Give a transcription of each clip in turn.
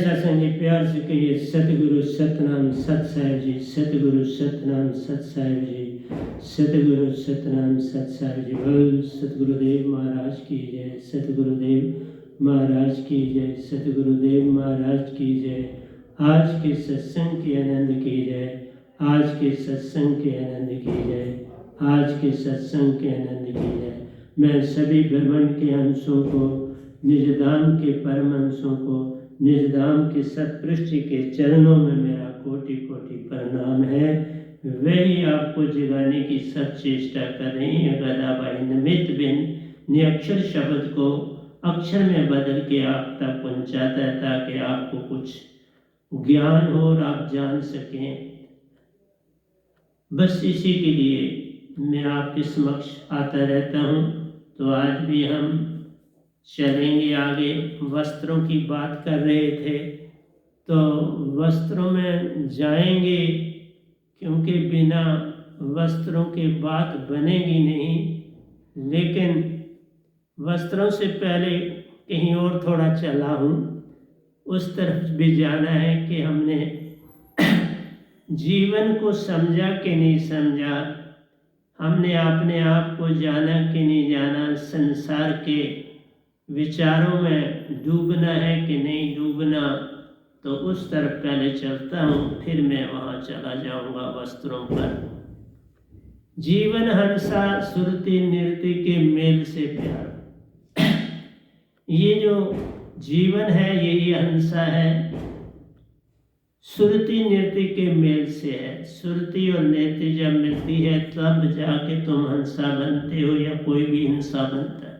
सत्संग जी प्यार से कहिए सतगुरु सतनाम सत साहिब जी, सतगुरु सतनाम सत साहिब जी, सतगुरु सतनाम सत साहिब जी। बोल सतगुरुदेव महाराज की जय, सतगुरुदेव महाराज की जय, सतगुरुदेव महाराज की जय। आज के सत्संग के आनंद की जय, आज के सत्संग के आनंद की जय, आज के सत्संग के आनंद की जय। मैं सभी ब्रह्मांड के अंशों को, निजधाम के परम अंशों को, निजधाम के सतपृष्ठ के चरणों में मेरा कोटि कोटि प्रणाम है। वही आपको जगाने की सब चेष्टा कर रही है। गदाबाई निमित्त बिन निअक्षर शब्द को अक्षर में बदल के आप तक पहुंचाता है, ताकि आपको कुछ ज्ञान हो और आप जान सकें। बस इसी के लिए मैं आपके समक्ष आता रहता हूँ। तो आज भी हम चलेंगे आगे। वस्त्रों की बात कर रहे थे, तो वस्त्रों में जाएंगे, क्योंकि बिना वस्त्रों के बात बनेगी नहीं। लेकिन वस्त्रों से पहले कहीं और थोड़ा चला हूँ, उस तरफ भी जाना है कि हमने जीवन को समझा कि नहीं समझा, हमने अपने आप को जाना कि नहीं जाना, संसार के विचारों में डूबना है कि नहीं डूबना। तो उस तरफ पहले चलता हूँ, फिर मैं वहाँ चला जाऊँगा वस्त्रों पर। जीवन हंसा सुरती नृत्य के मेल से प्यार। ये जो जीवन है यही हंसा है, सुरती नृत्य के मेल से है। सुरती और नृत्य जब मिलती है तब जाके तुम हंसा बनते हो या कोई भी हंसा बनता है।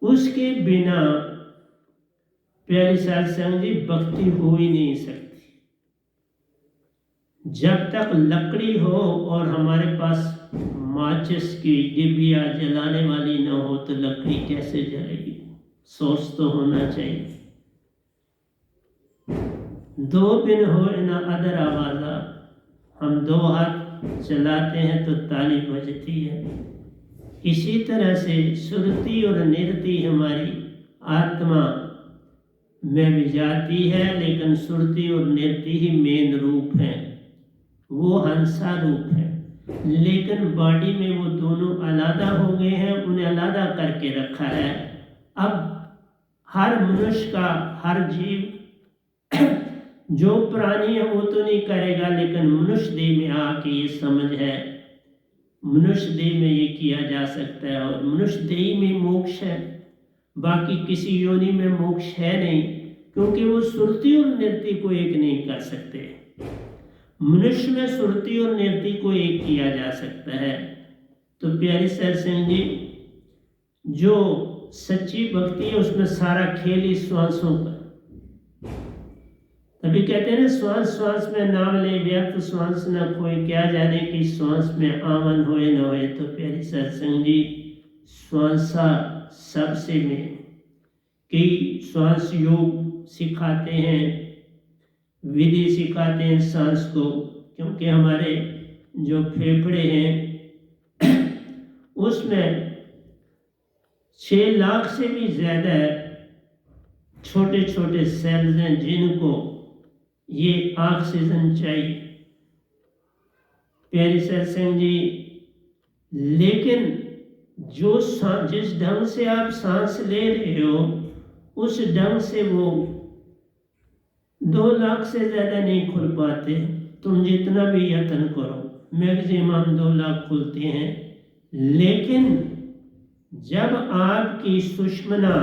उसके बिना प्यारी सत्संग जी भक्ति हो ही नहीं सकती। जब तक लकड़ी हो और हमारे पास माचिस की डिबिया जलाने वाली न हो तो लकड़ी कैसे जलेगी? सोच तो होना चाहिए। दो बिन हो न अदर आवाज़ा, हम दो हाथ चलाते हैं तो ताली बजती है। इसी तरह से सुरती और निरति हमारी आत्मा में भी जाती है, लेकिन सुरती और निरति ही मेन रूप है, वो हंसा रूप है। लेकिन बॉडी में वो दोनों अलग हो गए हैं, उन्हें अलग करके रखा है। अब हर मनुष्य का, हर जीव जो प्राणी है वो तो नहीं करेगा, लेकिन मनुष्य देह में आके ये समझ है, मनुष्य देह में ये किया जा सकता है। और मनुष्य देह में मोक्ष है, बाकी किसी योनि में मोक्ष है नहीं, क्योंकि वो सुरती और निरति को एक नहीं कर सकते। मनुष्य में सुरती और निरति को एक किया जा सकता है। तो प्यारी सत्संग जी, जो सच्ची भक्ति है उसमें सारा खेल ही श्वासों का। तभी कहते हैं ना, श्वास श्वास में नाम ले व्यर्थ श्वास न खोए, क्या जाने कि श्वास में आमन होए न होए। तो प्यारी सत्संग जी, श्वासा सबसे में कई श्वास योग सिखाते हैं, विधि सिखाते हैं सांस को, क्योंकि हमारे जो फेफड़े हैं उसमें 6 लाख से भी ज़्यादा छोटे छोटे सेल्स हैं जिनको ये ऑक्सीजन चाहिए। प्यारी सत्संग जी, लेकिन जो जिस ढंग से आप सांस ले रहे हो उस ढंग से वो 2 लाख से ज़्यादा नहीं खुल पाते। तुम जितना भी यत्न करो, मैक्सिमम 2 लाख खुलते हैं। लेकिन जब आपकी सुषमना,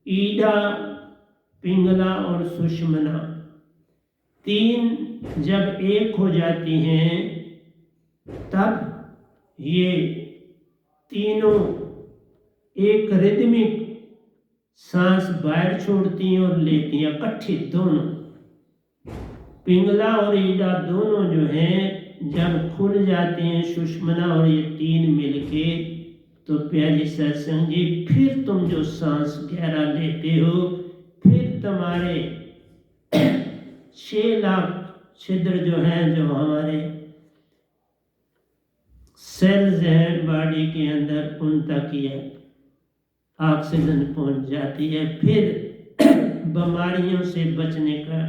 ईडा, पिंगला और सुषमना 3 जब एक हो जाती हैं, तब ये तीनों एक रिदमिक सांस बाहर छोड़ती हैं और लेती हैं इकट्ठी। दोनों पिंगला और ईडा दोनों जो हैं जब खुल जाते हैं, सुषमना और ये 3 मिलके, तो प्यारी सत्संग जी, फिर तुम जो सांस गहरा लेते हो, फिर तुम्हारे 6 लाख छिद्र जो हैं, जो हमारे सेल्स हैं बॉडी के अंदर, उन तक ये ऑक्सीजन पहुंच जाती है। फिर बीमारियों से बचने का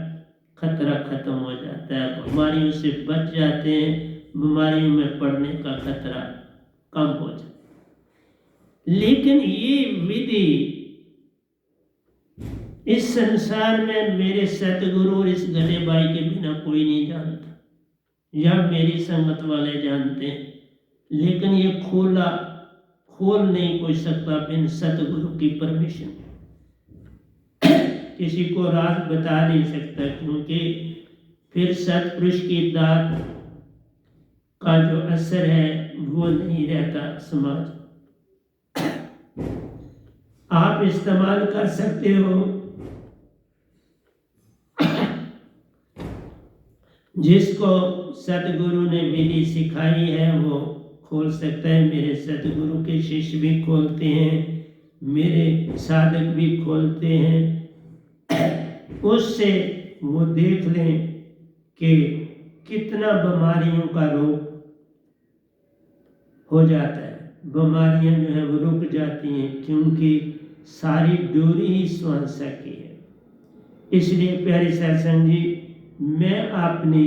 खतरा खत्म हो जाता है, बीमारियों से बच जाते हैं, बीमारियों में पड़ने का खतरा कम हो जाता है। लेकिन ये विधि इस संसार में मेरे सतगुरु और इस गले बाई के बिना कोई नहीं जानता, या मेरी संगत वाले जानते हैं, लेकिन ये खोल नहीं कोई सकता बिन सतगुरु की परमिशन। किसी को राज बता नहीं सकता, क्योंकि फिर सतपुरुष की दात का जो असर है वो नहीं रहता समाज। आप इस्तेमाल कर सकते हो, जिसको सतगुरु ने विधि सिखाई है वो खोल सकता है। मेरे सतगुरु के शिष्य भी खोलते हैं, मेरे साधक भी खोलते हैं। उससे वो देख लें कि कितना बीमारियों का रोग हो जाता है, बीमारियां जो है वो रुक जाती हैं, क्योंकि सारी डोरी ही श्वासा की है। इसलिए प्यारे सत्संग जी, मैं अपनी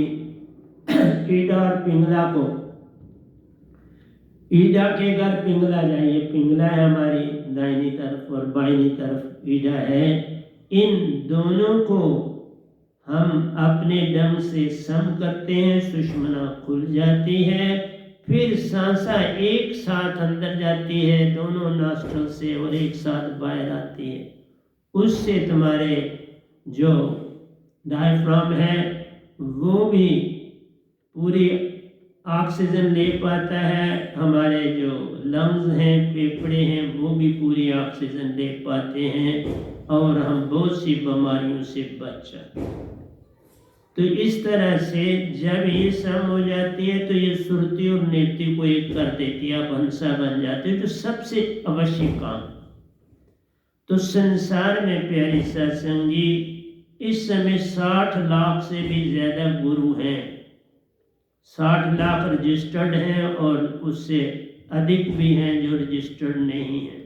ईडा और पिंगला को, ईडा के घर पिंगला जाइए, पिंगला है हमारी दाहिनी तरफ और बाईनी तरफ ईडा है, इन दोनों को हम अपने ढंग से सम करते हैं, सुषुम्ना खुल जाती है, फिर सांसा एक साथ अंदर जाती है दोनों नॉस्ट्रल से और एक साथ बाहर आती है। उससे तुम्हारे जो डायफ्राम है वो भी पूरी ऑक्सीजन ले पाता है, हमारे जो लंग्स हैं, फेफड़े हैं, वो भी पूरी ऑक्सीजन ले पाते हैं और हम बहुत सी बीमारियों से बच जाते हैं। तो इस तरह से जब ये सम हो जाती है तो ये सुरती और नेति को एक कर देती है, आप हंसा बन जाते हो, जो सबसे आवश्यक काम। तो संसार में प्यारी सत्संगी इस समय 60 लाख से भी ज्यादा गुरु हैं, 60 लाख रजिस्टर्ड हैं और उससे अधिक भी हैं जो रजिस्टर्ड नहीं हैं।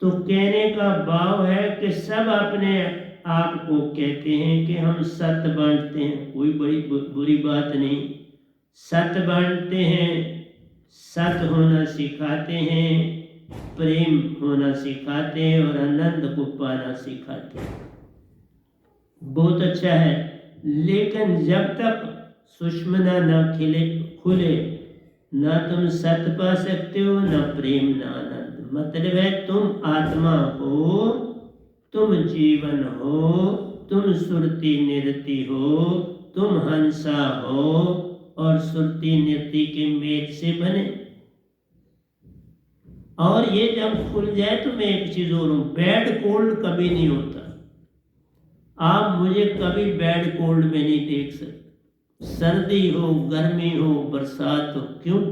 तो कहने का भाव है कि सब अपने आप को कहते हैं कि हम सत्य बांटते हैं, कोई बड़ी बुरी बात नहीं, सत्य बांटते हैं, सत्य होना सिखाते हैं, प्रेम होना सिखाते हैं और आनंद को पाना सिखाते हैं। बहुत अच्छा है, लेकिन जब तक सुषुम्ना ना खुले ना तुम सत्य पा सकते हो, ना प्रेम ना आनंद। मतलब है तुम आत्मा हो, तुम जीवन हो, तुम सुरती निरति हो, तुम हंसा हो और सुरती निरति के मेल से बने। और ये जब खुल जाए तो मैं एक चीज और हूं, बैड कोल्ड कभी नहीं होता। आप मुझे कभी बैड कोल्ड में नहीं देख सकते, सर्दी हो, गर्मी हो, बरसात हो। क्यों?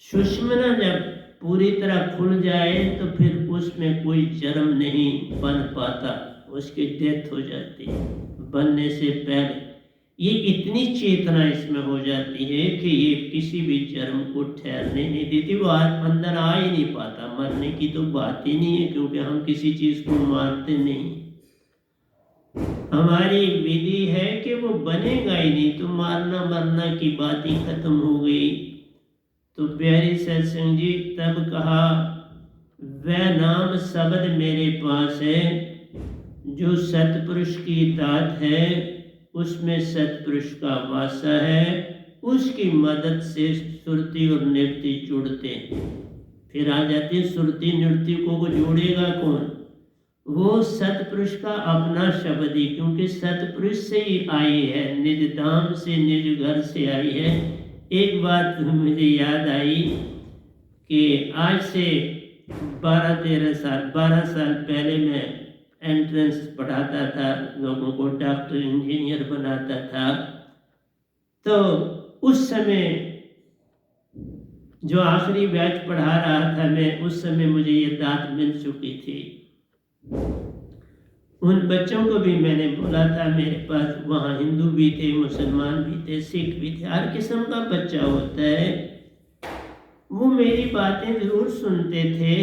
सुषुम्ना जब पूरी तरह खुल जाए तो फिर उसमें कोई जन्म नहीं बन पाता, उसकी डेथ हो जाती है बनने से पहले। ये इतनी चेतना इसमें हो जाती है कि ये किसी भी जन्म को ठहरने नहीं देती, वो अंदर आ ही नहीं पाता। मरने की तो बात ही नहीं है, क्योंकि हम किसी चीज को मारते नहीं। हमारी विधि है कि वो बनेगा ही नहीं, तो मारना मरना की बात ही खत्म हो गई। तो प्यारी सत्संग जी तब कहा, वह नाम शब्द मेरे पास है, जो सतपुरुष की दात है, उसमें सतपुरुष का वासा है, उसकी मदद से सुरती और निरति जुड़ते हैं। फिर आ जाती है सुरती निरति को जोड़ेगा कौन? वो सतपुरुष का अपना शब्द ही, क्योंकि सतपुरुष से ही आई है, निज धाम से, निज घर से आई है। एक बात मुझे याद आई कि आज से 12 साल पहले मैं एंट्रेंस पढ़ाता था, लोगों को डॉक्टर इंजीनियर बनाता था। तो उस समय जो आखिरी बैच पढ़ा रहा था मैं, उस समय मुझे ये दात मिल चुकी थी। उन बच्चों को भी मैंने बोला था, मेरे पास वहाँ हिंदू भी थे, मुसलमान भी थे, सिख भी थे, हर किस्म का बच्चा होता है। वो मेरी बातें जरूर सुनते थे,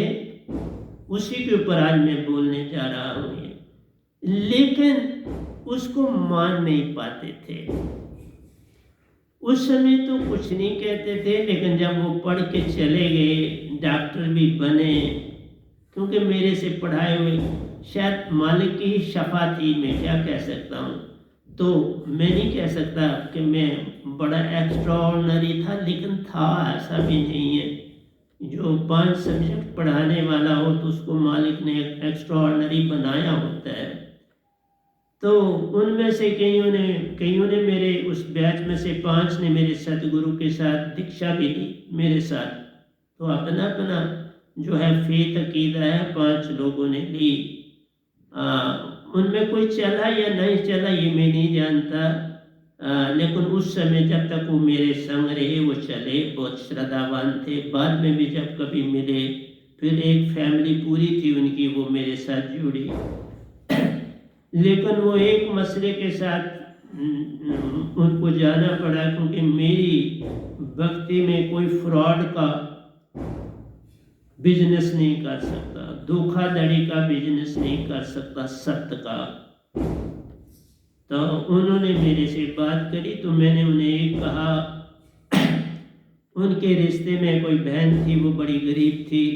उसी के ऊपर आज मैं बोलने जा रहा हूँ। लेकिन उसको मान नहीं पाते थे। उस समय तो कुछ नहीं कहते थे, लेकिन जब वो पढ़ के चले गए, डॉक्टर भी बने, क्योंकि मेरे से पढ़ाए हुए, शायद मालिक की शफा थी, मैं क्या कह सकता हूँ। तो मैं नहीं कह सकता कि मैं बड़ा एक्स्ट्राऑर्डिनरी था, लेकिन था, ऐसा भी नहीं है। जो 5 सब्जेक्ट पढ़ाने वाला हो तो उसको मालिक ने एक्स्ट्राऑर्डिनरी बनाया होता है। तो उनमें से कईयों ने मेरे उस बैच में से 5 ने मेरे सतगुरु के साथ दीक्षा भी ली मेरे साथ। तो अपना अपना जो है फेथ अकीदा है, 5 लोगों ने ली। उनमें कोई चला या नहीं चला ये मैं नहीं जानता, लेकिन उस समय जब तक वो मेरे संग रहे वो चले, बहुत श्रद्धावान थे। बाद में भी जब कभी मिले, फिर एक फैमिली पूरी थी उनकी, वो मेरे साथ जुड़ी। लेकिन वो एक मसले के साथ उनको जाना पड़ा, क्योंकि मेरी भक्ति में कोई फ्रॉड का बिजनेस नहीं कर सकता, धोखाधड़ी का बिजनेस नहीं कर सकता, सत्य का। तो उन्होंने मेरे से बात करी, तो मैंने उन्हें एक कहा, उनके रिश्ते में कोई बहन थी, वो बड़ी गरीब थी।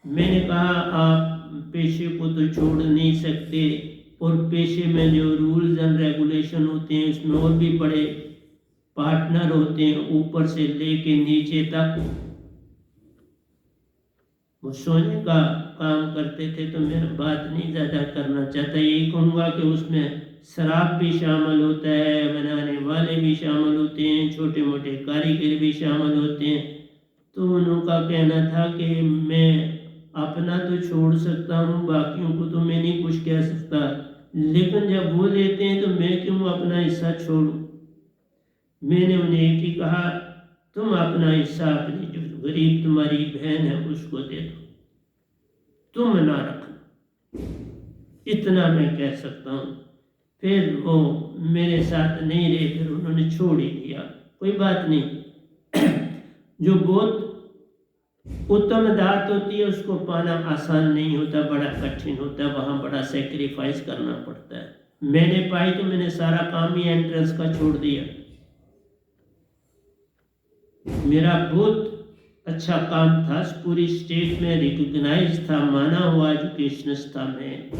मैंने कहा आप पेशे को तो छोड़ नहीं सकते, और पेशे में जो रूल्स एंड रेगुलेशन होते हैं उसमें और भी बड़े पार्टनर होते हैं, ऊपर से लेके नीचे तक। वो सोने का काम करते थे, तो मैं बात नहीं ज़्यादा करना चाहता। यही कहूँगा कि उसमें शराब भी शामिल होता है, बनाने वाले भी शामिल होते हैं, छोटे मोटे कारीगर भी शामिल होते हैं। तो उनका कहना था कि मैं अपना तो छोड़ सकता हूँ, बाकियों को तो मैं नहीं कुछ कह सकता, लेकिन जब वो लेते हैं तो मैं क्यों अपना हिस्सा छोड़ूं। मैंने उन्हें एक ही कहा, तुम अपना हिस्सा अपनी जो गरीब तुम्हारी बहन है उसको दे दो, तुम ना रखना, इतना मैं कह सकता हूँ। फिर वो मेरे साथ नहीं रहे, फिर उन्होंने छोड़ ही दिया, कोई बात नहीं। जो बहुत उत्तम दात होती है उसको पाना आसान नहीं होता, बड़ा कठिन होता है, वहाँ बड़ा सेक्रीफाइस करना पड़ता है। मैंने पाई तो मैंने सारा काम ही एंट्रेंस का छोड़ दिया। मेरा बहुत अच्छा काम था, पूरी स्टेट में रिकॉग्नाइज था, माना हुआ एजुकेशनिस्ट था मैं।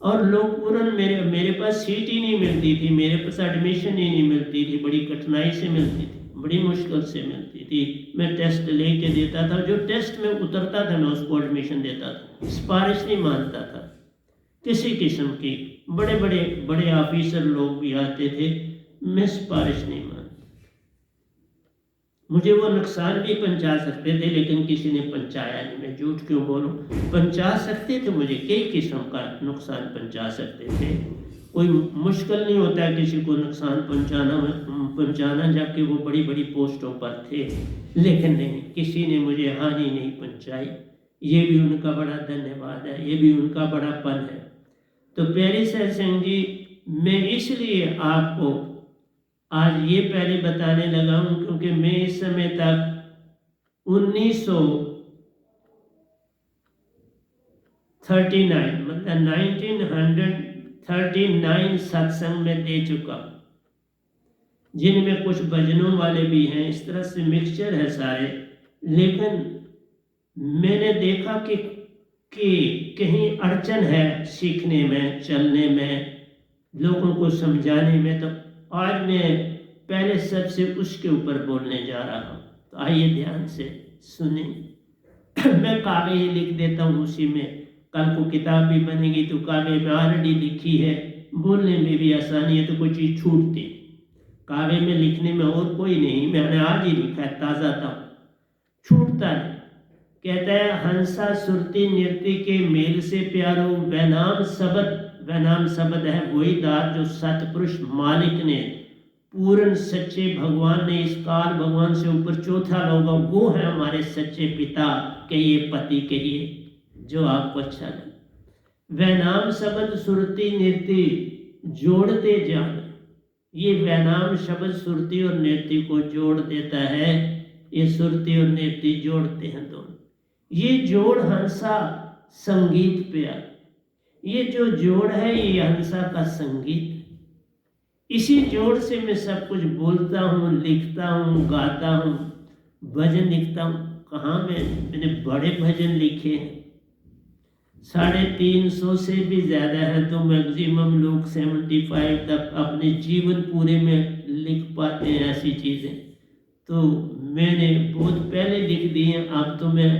और लोग पूरा मेरे पास सीट ही नहीं मिलती थी, मेरे पास एडमिशन ही नहीं मिलती थी, बड़ी कठिनाई से मिलती थी, बड़ी मुश्किल से मिलती थी। मैं टेस्ट लेके देता था, जो टेस्ट में उतरता था मैं उसको एडमिशन देता था, सिफारिश नहीं मानता था किसी किस्म की। बड़े ऑफिसर लोग भी आते थे, मैं सिफारिश नहीं मानता। मुझे वो नुकसान भी पहुंचा सकते थे, लेकिन किसी ने पहुंचाया नहीं, मैं झूठ क्यों बोलूं। पहुंचा सकते थे, मुझे कई किस्म का नुकसान पहुंचा सकते थे। कोई मुश्किल नहीं होता है किसी को नुकसान पहुंचाना, जबकि वो बड़ी बड़ी पोस्टों पर थे, लेकिन नहीं, किसी ने मुझे हानि नहीं पहुंचाई। ये भी उनका बड़ा धन्यवाद है, ये भी उनका बड़ापन है। तो प्यारे सत्संग जी, मैं इसलिए आपको आज ये पहले बताने लगा हूँ, क्योंकि मैं इस समय तक 1939 मतलब 1939 सत्संग में दे चुका, जिनमें कुछ भजनों वाले भी हैं, इस तरह से मिक्सचर है सारे। लेकिन मैंने देखा कि कहीं अड़चन है सीखने में, चलने में, लोगों को समझाने में। तो आज मैं पहले सबसे उसके ऊपर बोलने जा रहा हूँ, तो आइए ध्यान से सुने। मैं कागज ही लिख देता हूँ उसी में, कल को किताब भी बनेगी तो कागज में ऑलरेडी लिखी है, बोलने में भी आसानी है, तो कोई चीज़ छूटती। कागज में लिखने में और कोई नहीं, मैंने आज ही लिखा है, ताज़ा था, छूटता नहीं। कहता है, हंसा सुरती नृत्य के मेल से प्यारो, वैनाम शब्द है वही दात जो सतपुरुष मालिक ने, पूर्ण सच्चे भगवान ने, इस काल भगवान से ऊपर चौथा लोग, वो है हमारे सच्चे पिता, कहिए पति कहिए, जो आपको अच्छा लगे। वैनाम शब्द सुरती नृत्य जोड़ते जाना, ये वैनाम शब्द सुरती और नृत्य को जोड़ देता है। ये सुरती और नृत्य जोड़ते हैं दोनों। ये जोड़ हंसा संगीत पे आ, ये जो जोड़ है ये हंसा का संगीत। इसी जोड़ से मैं सब कुछ बोलता हूँ, लिखता हूँ, गाता हूँ, भजन लिखता हूँ। कहाँ मैंने बड़े भजन लिखे हैं, 350 से भी ज़्यादा है। तो मैक्सिमम लोग 75 तक अपने जीवन पूरे में लिख पाते हैं ऐसी चीज़ें। तो मैंने बहुत पहले लिख दी हैं। अब तो मैं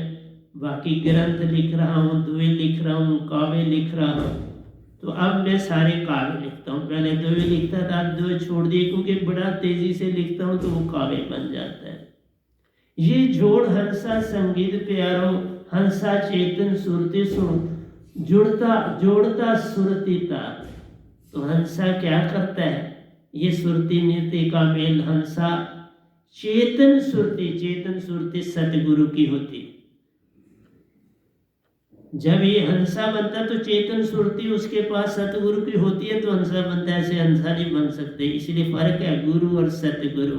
बाकी ग्रंथ लिख रहा हूँ, दुए लिख रहा हूँ, काव्य लिख रहा हूँ। तो अब मैं सारे काव्य लिखता हूँ। पहले दुए लिखता था, अब दुए छोड़ दिए क्योंकि बड़ा तेजी से लिखता हूँ तो वो काव्य बन जाता है। ये जोड़ हंसा संगीत प्यारो, हंसा चेतन सुरति सुन, जुड़ता जोड़ता सुरति तार। तो हंसा क्या करता है, ये सुरति नृत्य का मेल। हंसा चेतन सुरति सतगुरु की होती। जब ये हंसा बनता तो चेतन सुरति उसके पास सतगुरु की होती है तो हंसा बनता है। ऐसे हंसा नहीं बन सकते, इसलिए फर्क है गुरु और सतगुरु।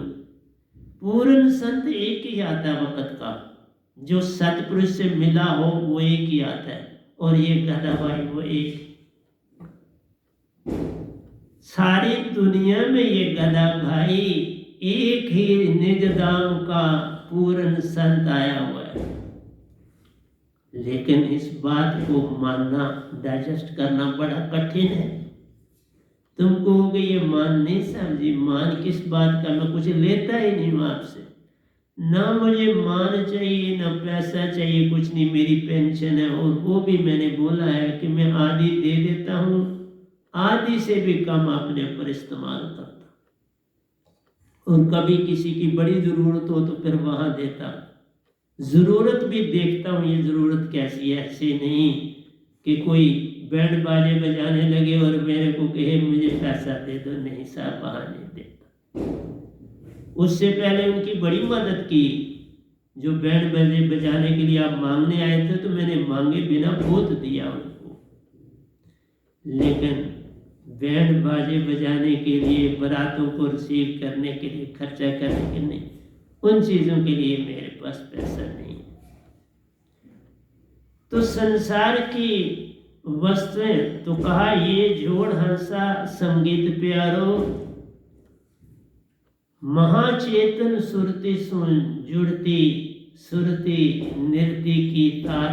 पूर्ण संत एक ही आता है वक़्त का, जो सतपुरुष से मिला हो वो एक ही आता है। और ये गधा भाई वो एक, सारी दुनिया में ये गधा भाई एक ही निज धाम का पूर्ण संत आया हुआ है। लेकिन इस बात को मानना, डाइजेस्ट करना बड़ा कठिन है। तुम कहोगे ये मान नहीं समझी, मान किस बात का, मैं कुछ लेता ही नहीं हूँ आपसे, ना मुझे मान चाहिए ना पैसा चाहिए, कुछ नहीं। मेरी पेंशन है और वो भी मैंने बोला है कि मैं आधी दे देता हूँ, आधी से भी कम अपने ऊपर इस्तेमाल करता, और कभी किसी की बड़ी ज़रूरत हो तो फिर वहाँ देता। ज़रूरत भी देखता हूँ ये ज़रूरत कैसी है। ऐसे नहीं कि कोई बैंड बाजे बजाने लगे और मेरे को कहे मुझे पैसा दे दो, नहीं साहब वहाँ नहीं देता। उससे पहले उनकी बड़ी मदद की। जो बैंड बाजे बजाने के लिए आप मांगने आए थे तो मैंने मांगे बिना बहुत दिया उनको। लेकिन बैंड बाजे बजाने के लिए, बारातों को रिसीव करने के लिए, खर्चा करने के नहीं, उन चीज़ों के लिए मेरे पास पैसा नहीं है। तो संसार की वस्तुएं, तो कहा ये जोड़ हंसा संगीत प्यारो, महाचेतन सुरति सुन, जुड़ती सुरति नृत्य की तार।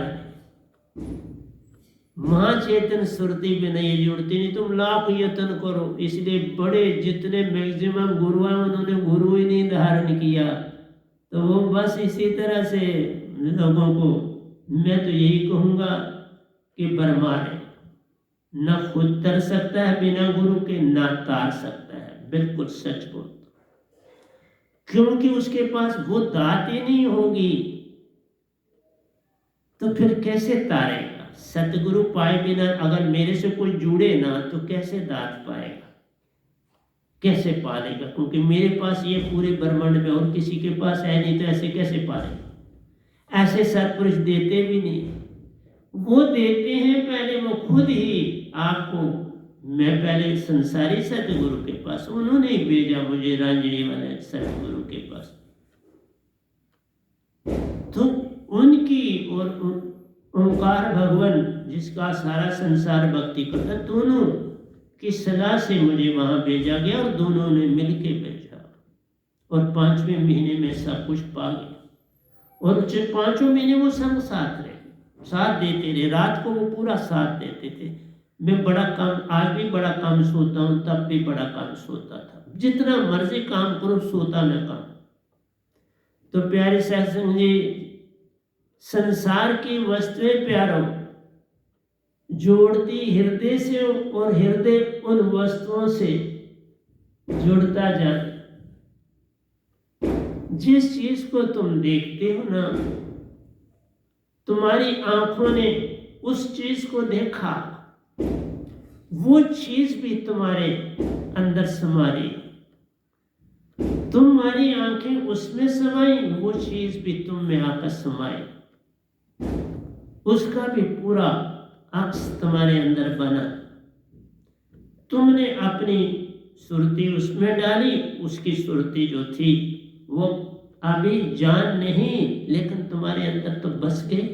महाचेतन सुरति भी नहीं जुड़ती, नहीं तुम लाख यत्न करो। इसलिए बड़े जितने मैक्सिमम गुरु हैं उन्होंने गुरु ही नहीं धारण किया, तो वो बस इसी तरह से लोगों को, मैं तो यही कहूँगा कि बरमारे, न खुद तर सकता है बिना गुरु के, ना तार सकता है। बिल्कुल सच बोलता, क्योंकि उसके पास वो दात ही नहीं होगी तो फिर कैसे तारेगा। सतगुरु पाए बिना अगर मेरे से कोई जुड़े ना तो कैसे दात पाएगा, कैसे पालेगा, क्योंकि मेरे पास ये पूरे ब्रह्मांड में और किसी के पास है नहीं, तो ऐसे कैसे पालेगा। ऐसे सत्पुरुष देते भी नहीं, वो देते हैं पहले वो खुद ही आपको। मैं पहले संसारी सतगुरु के पास, उन्होंने ही भेजा मुझे रांझणी वाले सतगुरु के पास। तो उनकी और ओंकार भगवान जिसका सारा संसार भक्ति करता, दोनों की सलाह से मुझे वहाँ भेजा गया और दोनों ने मिलके भेजा। और 5वें महीने में सब कुछ पा गया। और 5 महीने वो संग साथ रहे, साथ देते रहे। रात को वो पूरा साथ देते थे। मैं बड़ा कम, आज भी बड़ा कम सोता हूँ, तब भी बड़ा कम सोता था। जितना मर्जी काम करो, सोता मैं कम। तो प्यारे सत्संग जी, संसार की वस्तुएं प्यारो जोड़ती हृदय से, और हृदय उन वस्तुओं से जुड़ता जाता। जिस चीज को तुम देखते हो ना, तुम्हारी आंखों ने उस चीज को देखा, वो चीज भी तुम्हारे अंदर समा रही। तुम्हारी आंखें उसमें समाई, वो चीज भी तुम में आकर समाई। उसका भी पूरा अक्स तुम्हारे अंदर बना। तुमने अपनी सुरती उसमें डाली, उसकी सुरती जो थी वो अभी जान नहीं, लेकिन तुम्हारे अंदर तो बस गई।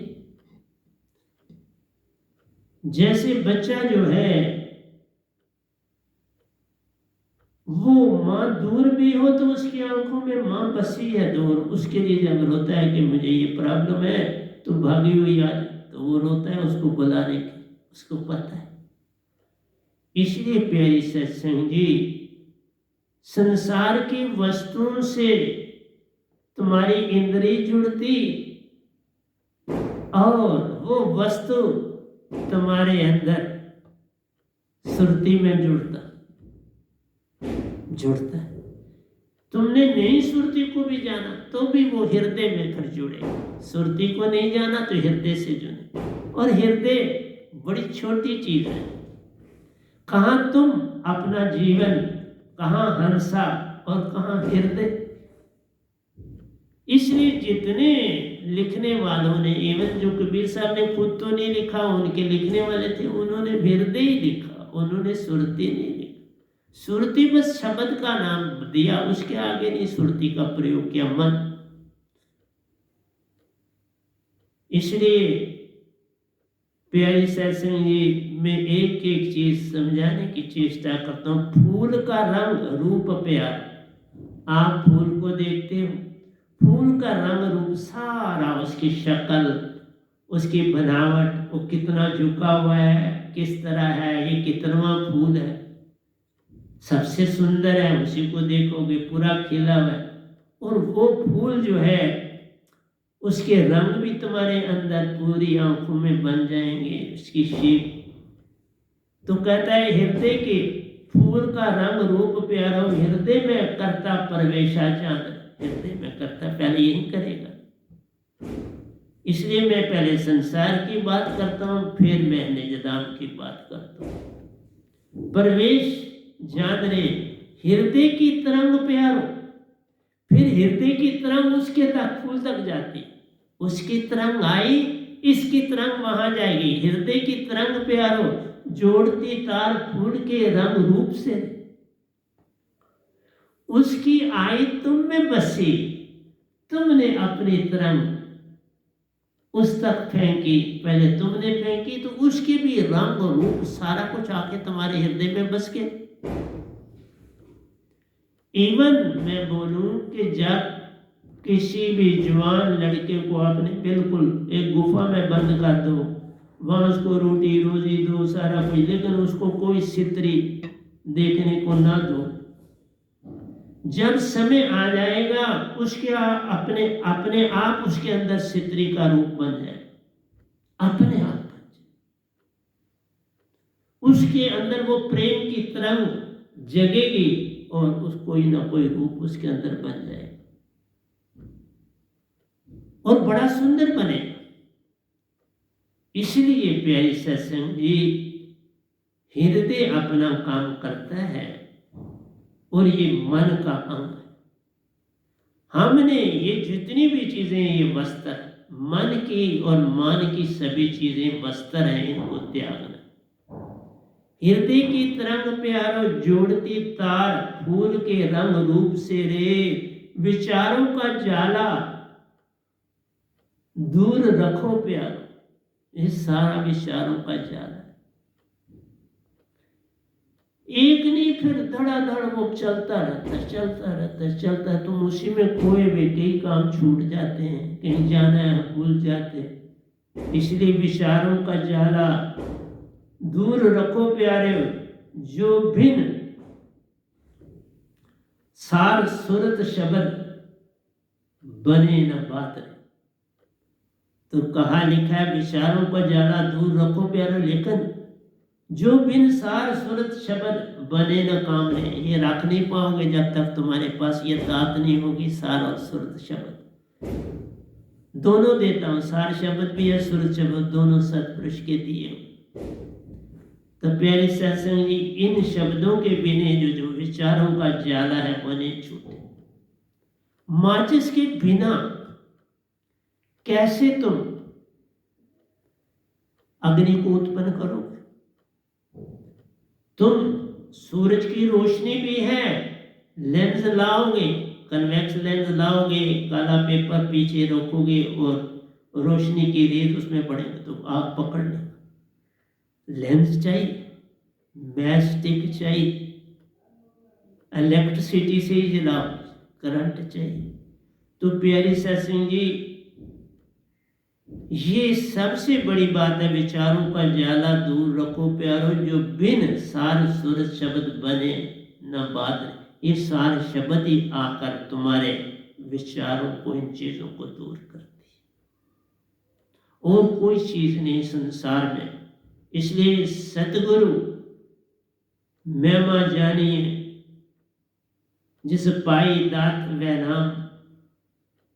जैसे बच्चा जो है वो माँ दूर भी हो तो उसकी आंखों में माँ बसी है दूर, उसके लिए जब रोता है कि मुझे ये प्रॉब्लम है तो भागी हुई आ, तो वो रोता है उसको बुलाने की, उसको पता है। इसलिए प्यारी सत्संग जी, संसार की वस्तुओं से तुम्हारी इंद्री जुड़ती और वो वस्तु तुम्हारे अंदर सुरती में जुड़ता है। तुमने नई सुरती को भी जाना तो भी वो हृदय में फिर जुड़े। सुरती को नहीं जाना तो हृदय से जुड़े, और हृदय बड़ी छोटी चीज है। कहाँ तुम अपना जीवन, कहाँ हंसा और कहाँ हृदय। इसलिए जितने लिखने वालों ने, इवन जो कबीर साहब ने खुद तो नहीं लिखा, उनके लिखने वाले थे, उन्होंने हृदय ही लिखा, उन्होंने सुरती नहीं लिखा। सुरती बस शब्द का नाम दिया, उसके आगे नहीं सुरती का प्रयोग किया, मन। इसलिए प्यारी सत्संग जी, मैं एक एक चीज समझाने की चेष्टा करता हूँ। फूल का रंग रूप प्यार, आप फूल को देखते हो, फूल का रंग रूप सारा, उसकी शक्ल, उसकी बनावट, वो कितना झुका हुआ है, किस तरह है, ये कितनवां फूल है, सबसे सुंदर है, उसी को देखोगे पूरा खिला हुआ है। और वो फूल जो है उसके रंग भी तुम्हारे अंदर पूरी आंखों में बन जाएंगे, उसकी शेप। तो कहता है हृदय के फूल का रंग रूप प्यारो, हृदय में करता प्रवेशा चांद, हृदय में करता पहले यही करेगा। इसलिए मैं पहले संसार की बात करता हूँ, फिर मैं निजधाम की बात करता हूँ। प्रवेश जान रे हृदय की तरंग प्यारो, फिर हृदय की तरंग उसके तक फूल तक जाती, उसकी तरंग आई, इसकी तरंग वहां जाएगी। हृदय की तरंग प्यारो, जोड़ती तार फूल के रंग रूप से, उसकी आई तुम में बसी, तुमने अपनी तरंग उस तक फेंकी, पहले तुमने फेंकी तो उसके भी रंग रूप सारा कुछ आके तुम्हारे हृदय में बस के। इवन मैं बोलूं कि जब किसी भी जवान लड़के को आपने बिल्कुल एक गुफा में बंद कर दो, वहां उसको रोटी रोजी दो, सारा कुछ, लेकिन उसको कोई सितरी देखने को ना दो, जब समय आ जाएगा उसके अपने अपने आप उसके अंदर सितरी का रूप बन जाए, अपने आप बन जाए, उसके अंदर वो प्रेम की तरंग जगेगी और उस कोई ना कोई रूप उसके अंदर बन जाएगा और बड़ा सुंदर बनेगा। इसलिए प्यारी सत्संग जी, हृदय अपना काम करता है और ये मन का अंग है। हमने ये जितनी भी चीजें, ये वस्त्र मन की और मान की सभी चीजें वस्त्र हैं, इनको त्यागना। हृदय की तरंग प्यारो, जोड़ती तार फूल के रंग रूप से रे, विचारों का जाला दूर रखो प्यारो, ये सारा विचारों का जाला एक नहीं, फिर धड़ाधड़ वो चलता रहता है, तुम उसी में खोए हुए, कई काम छूट जाते हैं, कहीं जाना है भूल जाते हैं। इसलिए विचारों का जाला दूर रखो प्यारे, जो भिन्न सार सुरत शब्द बने न बात। तो कहा लिखा है विचारों का जाला दूर रखो प्यारे, लेकिन जो बिन सार सुरत शब्द बने न काम ने, ये रख नहीं पाओगे जब तक तुम्हारे पास ये दात नहीं होगी। सार और सुरत शब्द दोनों देता हूं, सार शब्द भी है, सुरत शब्द, दोनों सतपुरुष के दिए। तो प्यारे सत्संग जी, इन शब्दों के बिना जो विचारों का जाला है बने छूटे। माचिस के बिना कैसे तुम अग्नि को उत्पन्न करोगे? तुम सूरज की रोशनी भी है, लेंस लाओगे, कन्वेक्स लेंस लाओगे, काला पेपर पीछे रखोगे और रोशनी की रेत उसमें पड़ेगी तो आग पकड़ लेगा। लेंस चाहिए, मैचस्टिक चाहिए, इलेक्ट्रिसिटी से ही जलाओ, करंट चाहिए। तो प्यारी सत्संग जी, ये सबसे बड़ी बात है, विचारों का जाला दूर रखो प्यारो, जो बिन सार सुर शब्द बने न बात। ये सार शब्द ही आकर तुम्हारे विचारों को, इन चीजों को दूर करती है, और कोई चीज नहीं संसार में। इसलिए सतगुरु महिमा जानिए, जिस पाई दात वह नाम,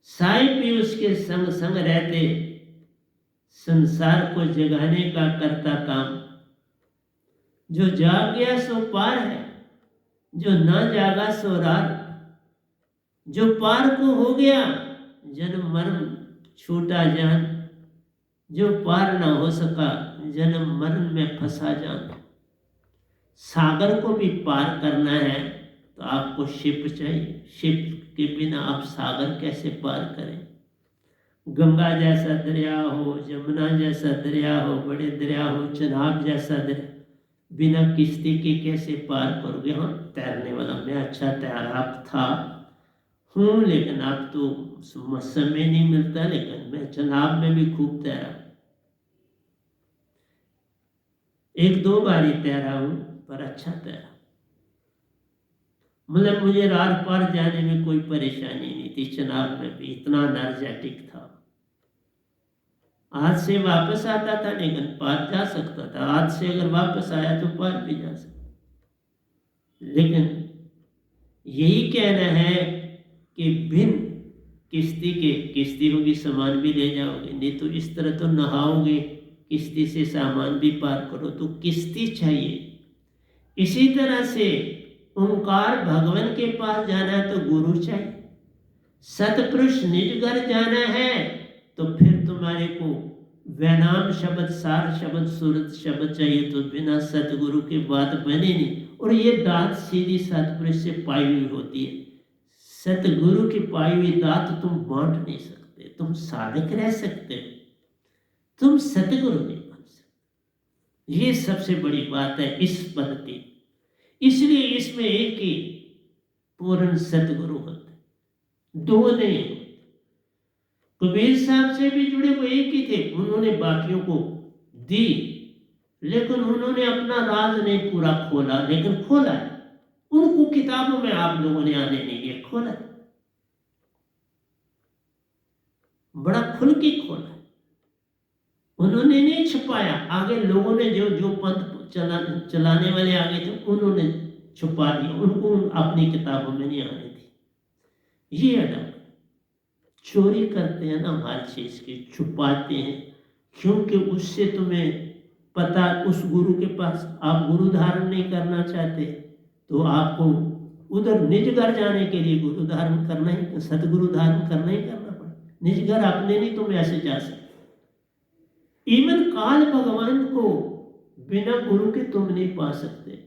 साहिब भी उसके संग संग रहते, संसार को जगाने का करता काम। जो जाग गया सो पार है, जो ना जागा सो रार। जो पार को हो गया जन्म मरण छूटा जान, जो पार ना हो सका जन्म मरण में फंसा जान। सागर को भी पार करना है तो आपको शिप चाहिए, शिप के बिना आप सागर कैसे पार करें। गंगा जैसा दरिया हो, जमुना जैसा दरिया हो, बड़े दरिया हो, चनाब जैसा दरिया, बिना किश्ती के कैसे पार करोगे। हाँ, तैरने वाला मैं अच्छा तैराक था हूँ, लेकिन अब तो समय नहीं मिलता, लेकिन मैं चनाब में भी खूब तैरा, एक दो बार ही तैरा हूँ, पर अच्छा तैरा। मतलब मुझे रार पार जाने में कोई परेशानी नहीं थी, चनाब में भी इतना एनर्जेटिक था। आज से वापस आता था लेकिन पार जा सकता था, आज से अगर वापस आया तो पार भी जा सकता। लेकिन यही कहना है कि बिन किश्ती के, किश्ती होगी सामान भी ले जाओगे, नहीं तो इस तरह तो नहाओगे, किश्ती से सामान भी पार करो, तो किश्ती चाहिए। इसी तरह से ओंकार भगवान के पास जाना है तो गुरु चाहिए। सतपुरुष निज घर जाना है तो फिर तुम्हारे को वैनाम शब्द, सार शब्द, सूरत शब्द चाहिए, तो बिना सतगुरु की बात बने नहीं। और ये दात सीधी सतपुरुष से पाई हुई होती है। सतगुरु की पाई हुई दात तुम बांट नहीं सकते, तुम साधक रह सकते हो, तुम सतगुरु नहीं बन सकते। ये सबसे बड़ी बात है इस पद्धति। इसलिए इसमें एक ही पूर्ण सतगुरु होते, दो नहीं होते। कबीर साहब से भी जुड़े वो एक ही थे, उन्होंने बाकियों को दी, लेकिन उन्होंने अपना राज नहीं पूरा खोला, लेकिन खोला है। उनको किताबों में आप लोगों ने आने नहीं दिया, खोला है, बड़ा खुल के खोला है। उन्होंने नहीं छुपाया, आगे लोगों ने जो जो पंथ चलाने वाले आगे थे उन्होंने छुपा दिया, उनको अपनी किताबों में नहीं आने दी। ये अदब, चोरी करते हैं ना हर चीज की, छुपाते हैं, क्योंकि उससे तुम्हें पता, उस गुरु के पास आप गुरु धारण नहीं करना चाहते तो आपको उधर निज घर जाने के लिए गुरु धारण करना ही, सतगुरु धारण करना ही करना पड़े। निज घर अपने नहीं तुम ऐसे जा सकते। इवन काल भगवान को बिना गुरु के तुम नहीं पा सकते।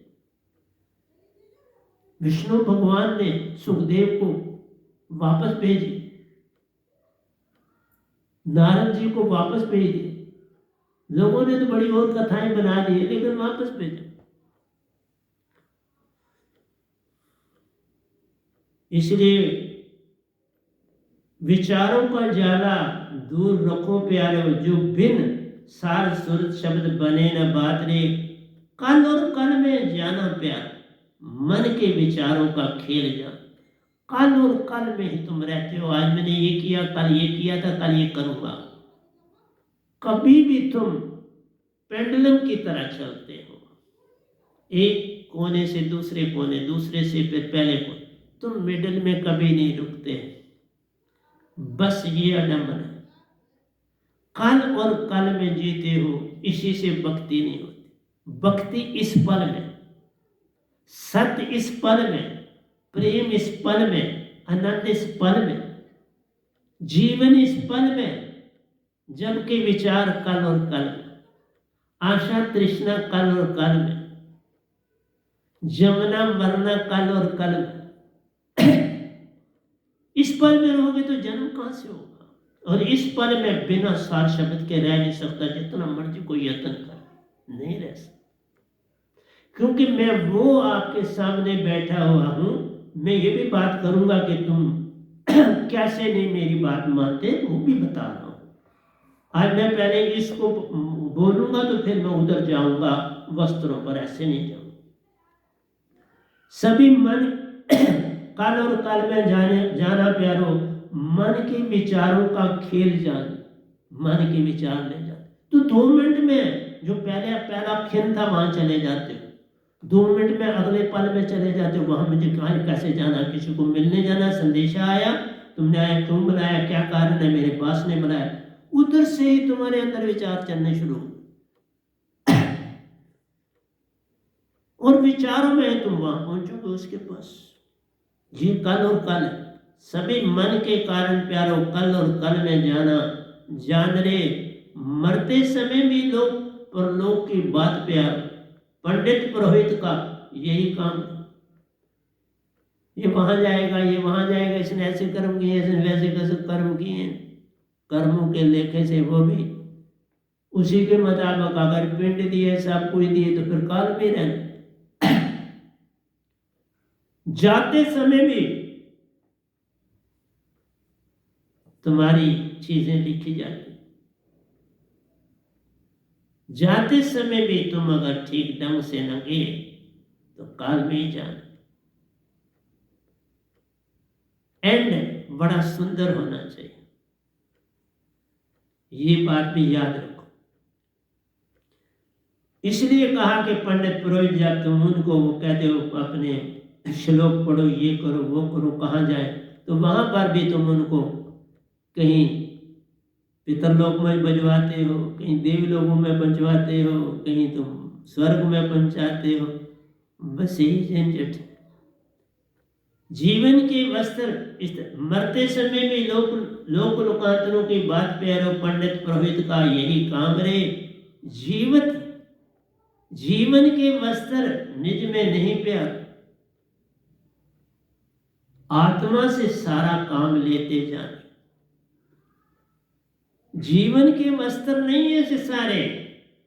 विष्णु भगवान ने सुखदेव को वापस भेजी, नारद जी को वापस भेज दिए, लोगों ने तो बड़ी और कथाएं बना दी, लेकिन वापस भेजा। इसलिए विचारों का जाला दूर रखो प्यारे, जो बिन सार सुरत शब्द बने न बात रे। कल और कल में जाना प्यार, मन के विचारों का खेल जान। कल और कल में ही तुम रहते हो, आज मैंने ये किया, कल ये किया था, कल ये करूंगा। कभी भी तुम पेंडुलम की तरह चलते हो, एक कोने से दूसरे कोने, दूसरे से फिर पहले कोने, तुम मिडिल में कभी नहीं रुकते। बस ये अडम्बन है, कल और कल में जीते हो, इसी से भक्ति नहीं होती। भक्ति इस पल में, सत्य इस पल में, प्रेम इस पल में, आनंद इस पल में, जीवन इस पल में। जबकि विचार कल और कल में, आशा तृष्णा कल और कल में, जमना मरना कल और कल में। इस पल में रहोगे तो जन्म कहां से होगा। और इस पल में बिना सार शब्द के रह नहीं सकता, जितना मर्जी कोई यत्न कर नहीं रह सकता, क्योंकि मैं वो आपके सामने बैठा हुआ हूं। मैं ये भी बात करूंगा कि तुम कैसे नहीं मेरी बात मानते, वो भी बता रहा हूं। आज मैं पहले इसको बोलूंगा तो फिर मैं उधर जाऊंगा वस्त्रों पर, ऐसे नहीं जाऊंगा। सभी मन कल और कल में जाना प्यारो, मन के विचारों का खेल जान, मन के विचार ले जाते। तो 2 मिनट में जो पहला खेल था वहां चले जाते हो, 2 मिनट में अगले पल में चले जाते हो। वहां मुझे कहाँ कैसे जाना, किसी को मिलने जाना, संदेशा आया, तुमने आया, क्यों बुलाया, क्या कारण है, मेरे पास ने बुलाया, उधर से ही तुम्हारे अंदर विचार चलने शुरू हो, और विचारों में तुम वहां पहुंचोगे उसके पास। ये कल और कल है। सभी मन के कारण प्यारो, कल और कल में जाना जान रे, मरते समय भी लोग परलोक की बात प्यार, पंडित पुरोहित का यही काम, ये वहां जाएगा, ये वहां जाएगा, इसने ऐसे कर्म किए, इसने वैसे कैसे कर्म किए, कर्मों के लेखे से वो भी उसी के मुताबिक अगर पिंड दिए, सब कुछ दिए, तो फिर काल में रहना। जाते समय भी तुम्हारी चीजें लिखी जाती, जाते समय भी तुम अगर ठीक ढंग से न गए तो काल में ही जाना। एंड बड़ा सुंदर होना चाहिए, ये बात भी याद रखो। इसलिए कहा कि पंडित पुरोहित जब तुम उनको वो कहते हो अपने श्लोक पढ़ो, ये करो, वो करो, कहाँ जाए, तो वहां पर भी तुम उनको कहीं पितरलोक में बजवाते हो, कहीं देवलोकों में बजवाते हो, कहीं तुम स्वर्ग में पहुंचाते हो। बस यही झंझट। जीवन के वस्त्र मरते समय भी लोक लोकांतरों की बात प्यारो, पंडित पुरोहित का यही काम रे, जीवन के वस्त्र निज में नहीं प्यार, आत्मा से सारा काम लेते जाने। जीवन के वस्त्र नहीं है सारे,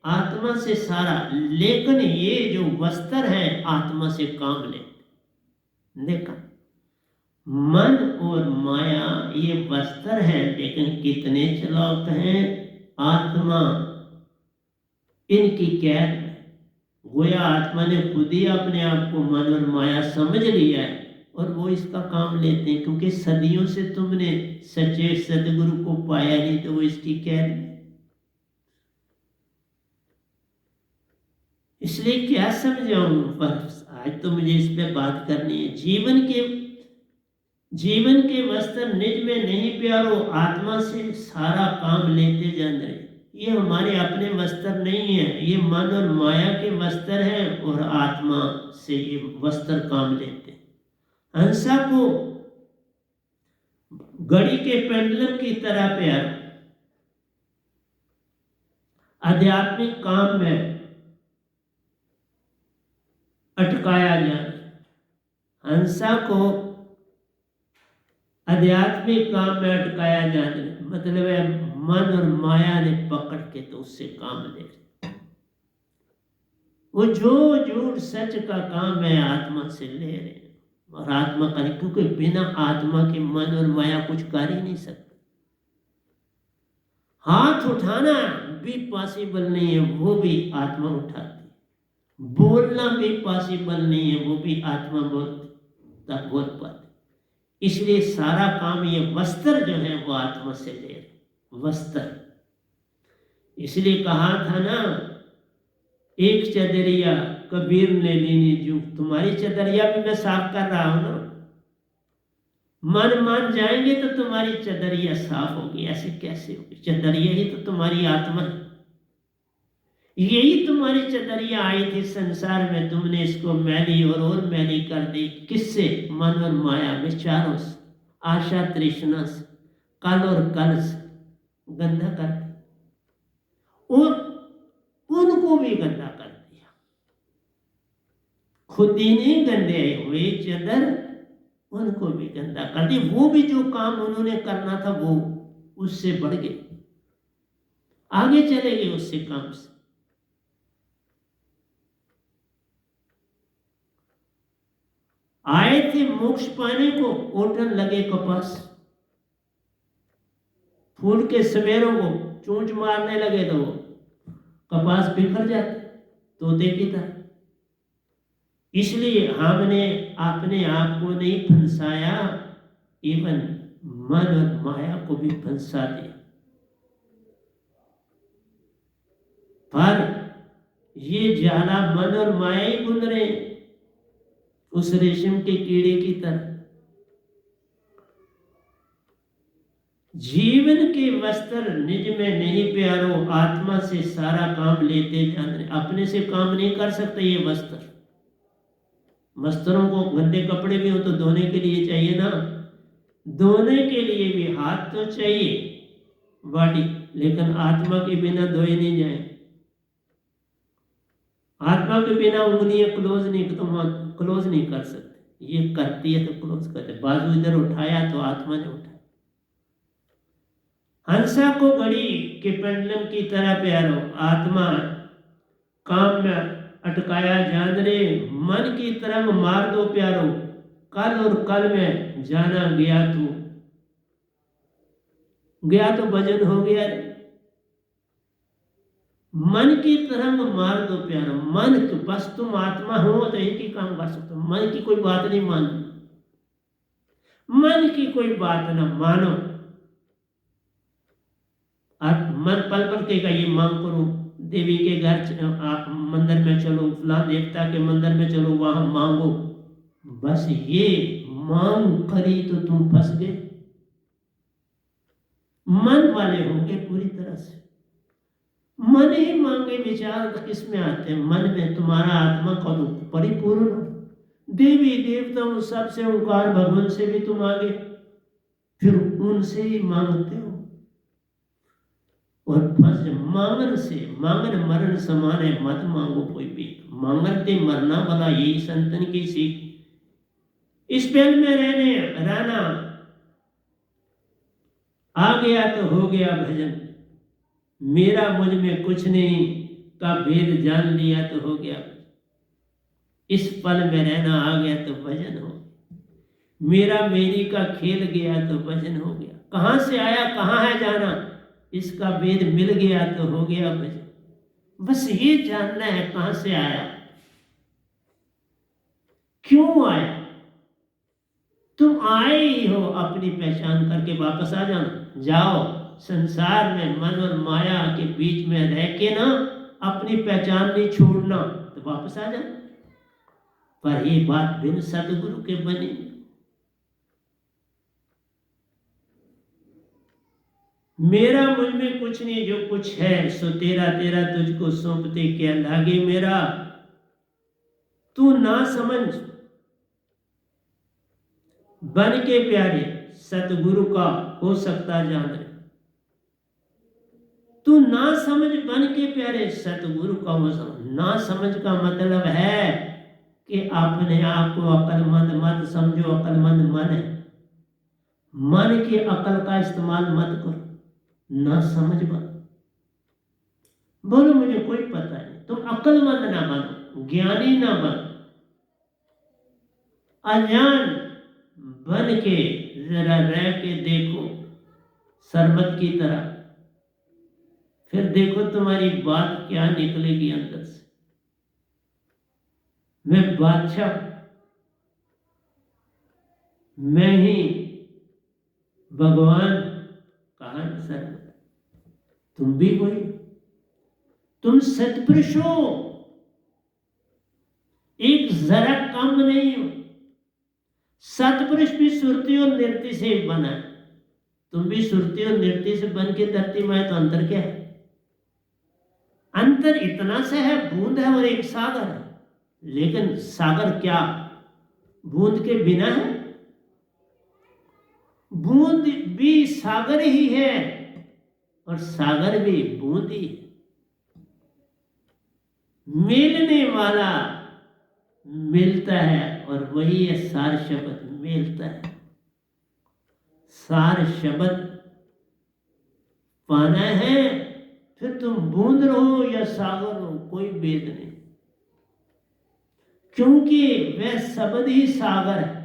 आत्मा से सारा, लेकिन ये जो वस्त्र है आत्मा से काम लेते। देखा, मन और माया ये वस्त्र है, लेकिन कितने चलाक हैं, आत्मा इनकी कैद में। गोया आत्मा ने खुद ही अपने आप को मन और माया समझ लिया है, और वो इसका काम लेते हैं, क्योंकि सदियों से तुमने सच्चे सदगुरु को पाया नहीं, तो वो इसकी कैद में। इसलिए क्या समझाऊं, पर आज तो मुझे इस पे बात करनी है। जीवन के वस्त्र निज में नहीं प्यारो, आत्मा से सारा काम लेते जान रहे। ये हमारे अपने वस्त्र नहीं है, ये मन और माया के वस्त्र हैं, और आत्मा से ये वस्त्र काम लेते हैं। हंसा को घड़ी के पेंडुलम की तरह प्यार, आध्यात्मिक काम में अटकाया जाए। हंसा को आध्यात्मिक काम में अटकाया जाने मतलब है मन और माया ने पकड़ के तो उससे काम ले, वो जो झूठ सच का काम है आत्मा से ले रहे हैं, और आत्मा का, क्योंकि बिना आत्मा के मन और माया कुछ कर ही नहीं सकते। हाथ उठाना भी पॉसिबल नहीं है, वो भी आत्मा उठाती। बोलना भी पॉसिबल नहीं है, वो भी आत्मा बोल पाती। इसलिए सारा काम, ये वस्त्र जो है वो आत्मा से ले रहे, वस्त्र। इसलिए कहा था ना, एक चदरिया कबीर ने लेनी जू, तुम्हारी चदरिया भी मैं साफ कर रहा हूं ना। मन मान जाएंगे तो तुम्हारी चदरिया साफ होगी। ऐसे कैसे होगी? चदरिया ही तो तुम्हारी आत्मा है, यही तुम्हारी चदरिया आई थी संसार में, तुमने इसको मैली और मैली कर दी। किससे? मन और माया, विचारों से, आशा तृष्णा से, कल और कल से गंदा कर दिया, और उनको भी गंदा कर दिया। खुद ही नहीं गंदे हुए, चदर उनको भी गंदा कर दी। वो भी जो काम उन्होंने करना था वो उससे बढ़ गए, आगे चले गए उससे काम से। आए थे मोक्ष पाने को, ओटन लगे कपास। फूल के सवेरों को चूंच मारने लगे तो कपास बिखर जाते, तोते की तरह। इसलिए हमने अपने आप को नहीं फंसाया, इवन मन और माया को भी फंसा दिया। पर ये जाला मन और माया ही बुन रहे उस रेशम के कीड़े की तरह। जीवन के वस्त्र निज में नहीं प्यारो, आत्मा से सारा काम लेते जाने। अपने से काम नहीं कर सकते ये वस्त्र। वस्त्रों को, गंदे कपड़े भी हो तो धोने के लिए चाहिए ना, धोने के लिए भी हाथ तो चाहिए, बॉडी, लेकिन आत्मा के बिना धोए नहीं जाए। आत्मा के बिना उंगलियां क्लोज नहीं कर सकते, ये करती है तो क्लोज करते। बाजू इधर उठाया तो आत्मा ने उठाया। हंसा को घड़ी के पेंडुलम की तरह प्यारो, आत्मा काम में अटकाया जान रे। मन की तरंग मार दो प्यारो, कल और कल में जाना गया तू। गया तो भजन हो गया रे। मन की तरंग मार दो प्यारो। मन बस तुम आत्मा हो तो एक ही काम कर सकते हो, मन की कोई बात नहीं मानो, मन की कोई बात ना मानो। मन पल पल कहेगा ये मांग करो, देवी के घर मंदिर में चलो, फलां देवता के मंदिर में चलो, वहां मांगो। बस ये मांग करी तो तुम फंस गए। मन वाले होंगे पूरी तरह से। मन ही मांगे, विचार तो किस में आते हैं? मन में तुम्हारा आत्मा का परिपूर्ण हो। देवी देवताओं सबसे, ओंकार भगवान से भी तुम आगे, फिर उनसे ही मांगते हो और फंस। मांगन से, मांगन मरण समान है, मत मांगो कोई भी। मांगन ते मरना भला, यही संतन की सीख। इस पेल में रहना आ गया तो हो गया भजन। मेरा मुझ में कुछ नहीं का भेद जान लिया तो हो गया। इस पल में रहना आ गया तो भजन हो। मेरा मेरी का खेल गया तो भजन हो गया। कहां से आया कहां है जाना, इसका भेद मिल गया तो हो गया भजन। बस ये जानना है कहां से आया, क्यों आया। तुम आए ही हो, अपनी पहचान करके वापस आ जाना। जाओ संसार में मन और माया के बीच में रह के ना, अपनी पहचान नहीं छोड़ना, तो वापस आ जाना। पर ये बात बिन सदगुरु के बनी। मेरा मुझ में कुछ नहीं, जो कुछ है सो तेरा, तेरा तुझको सौंपते क्या लागे मेरा। तू ना समझ बन के प्यारे, सतगुरु का हो सकता जान रे। तू ना समझ बन के प्यारे, सतगुरु का हो सकता। ना समझ का मतलब है कि अपने आप को अक्लमंद मत समझो। अक्लमंद मन है, मन की अकल का इस्तेमाल मत करो। ना समझ बन, बोलो मुझे कोई पता नहीं। तुम अक्लमंद ना बनो, ज्ञानी ना बनो, अज्ञान बन के जरा रह के देखो सरबत की तरह, फिर देखो तुम्हारी बात क्या निकलेगी अंदर से। मैं बादशाह, मैं ही भगवान, कहा सरबत। तुम भी कोई, तुम सत्पुरुष हो, एक जरा कम नहीं हो। सत्पुरुष भी सुरती और नृत्य से बना है, तुम भी सुरती और नृत्य से बन के धरती में। तो अंतर क्या है? अंतर इतना सा है, बूंद है और एक सागर है। लेकिन सागर क्या बूंद के बिना है? बूंद भी सागर ही है और सागर भी बूंद ही है। मिलने वाला मिलता है और वही है सार शब्द, मिलता है। सार शब्द पाना है, फिर तुम बूंद रहो या सागर हो, कोई भेद नहीं। क्योंकि वह शब्द ही सागर है।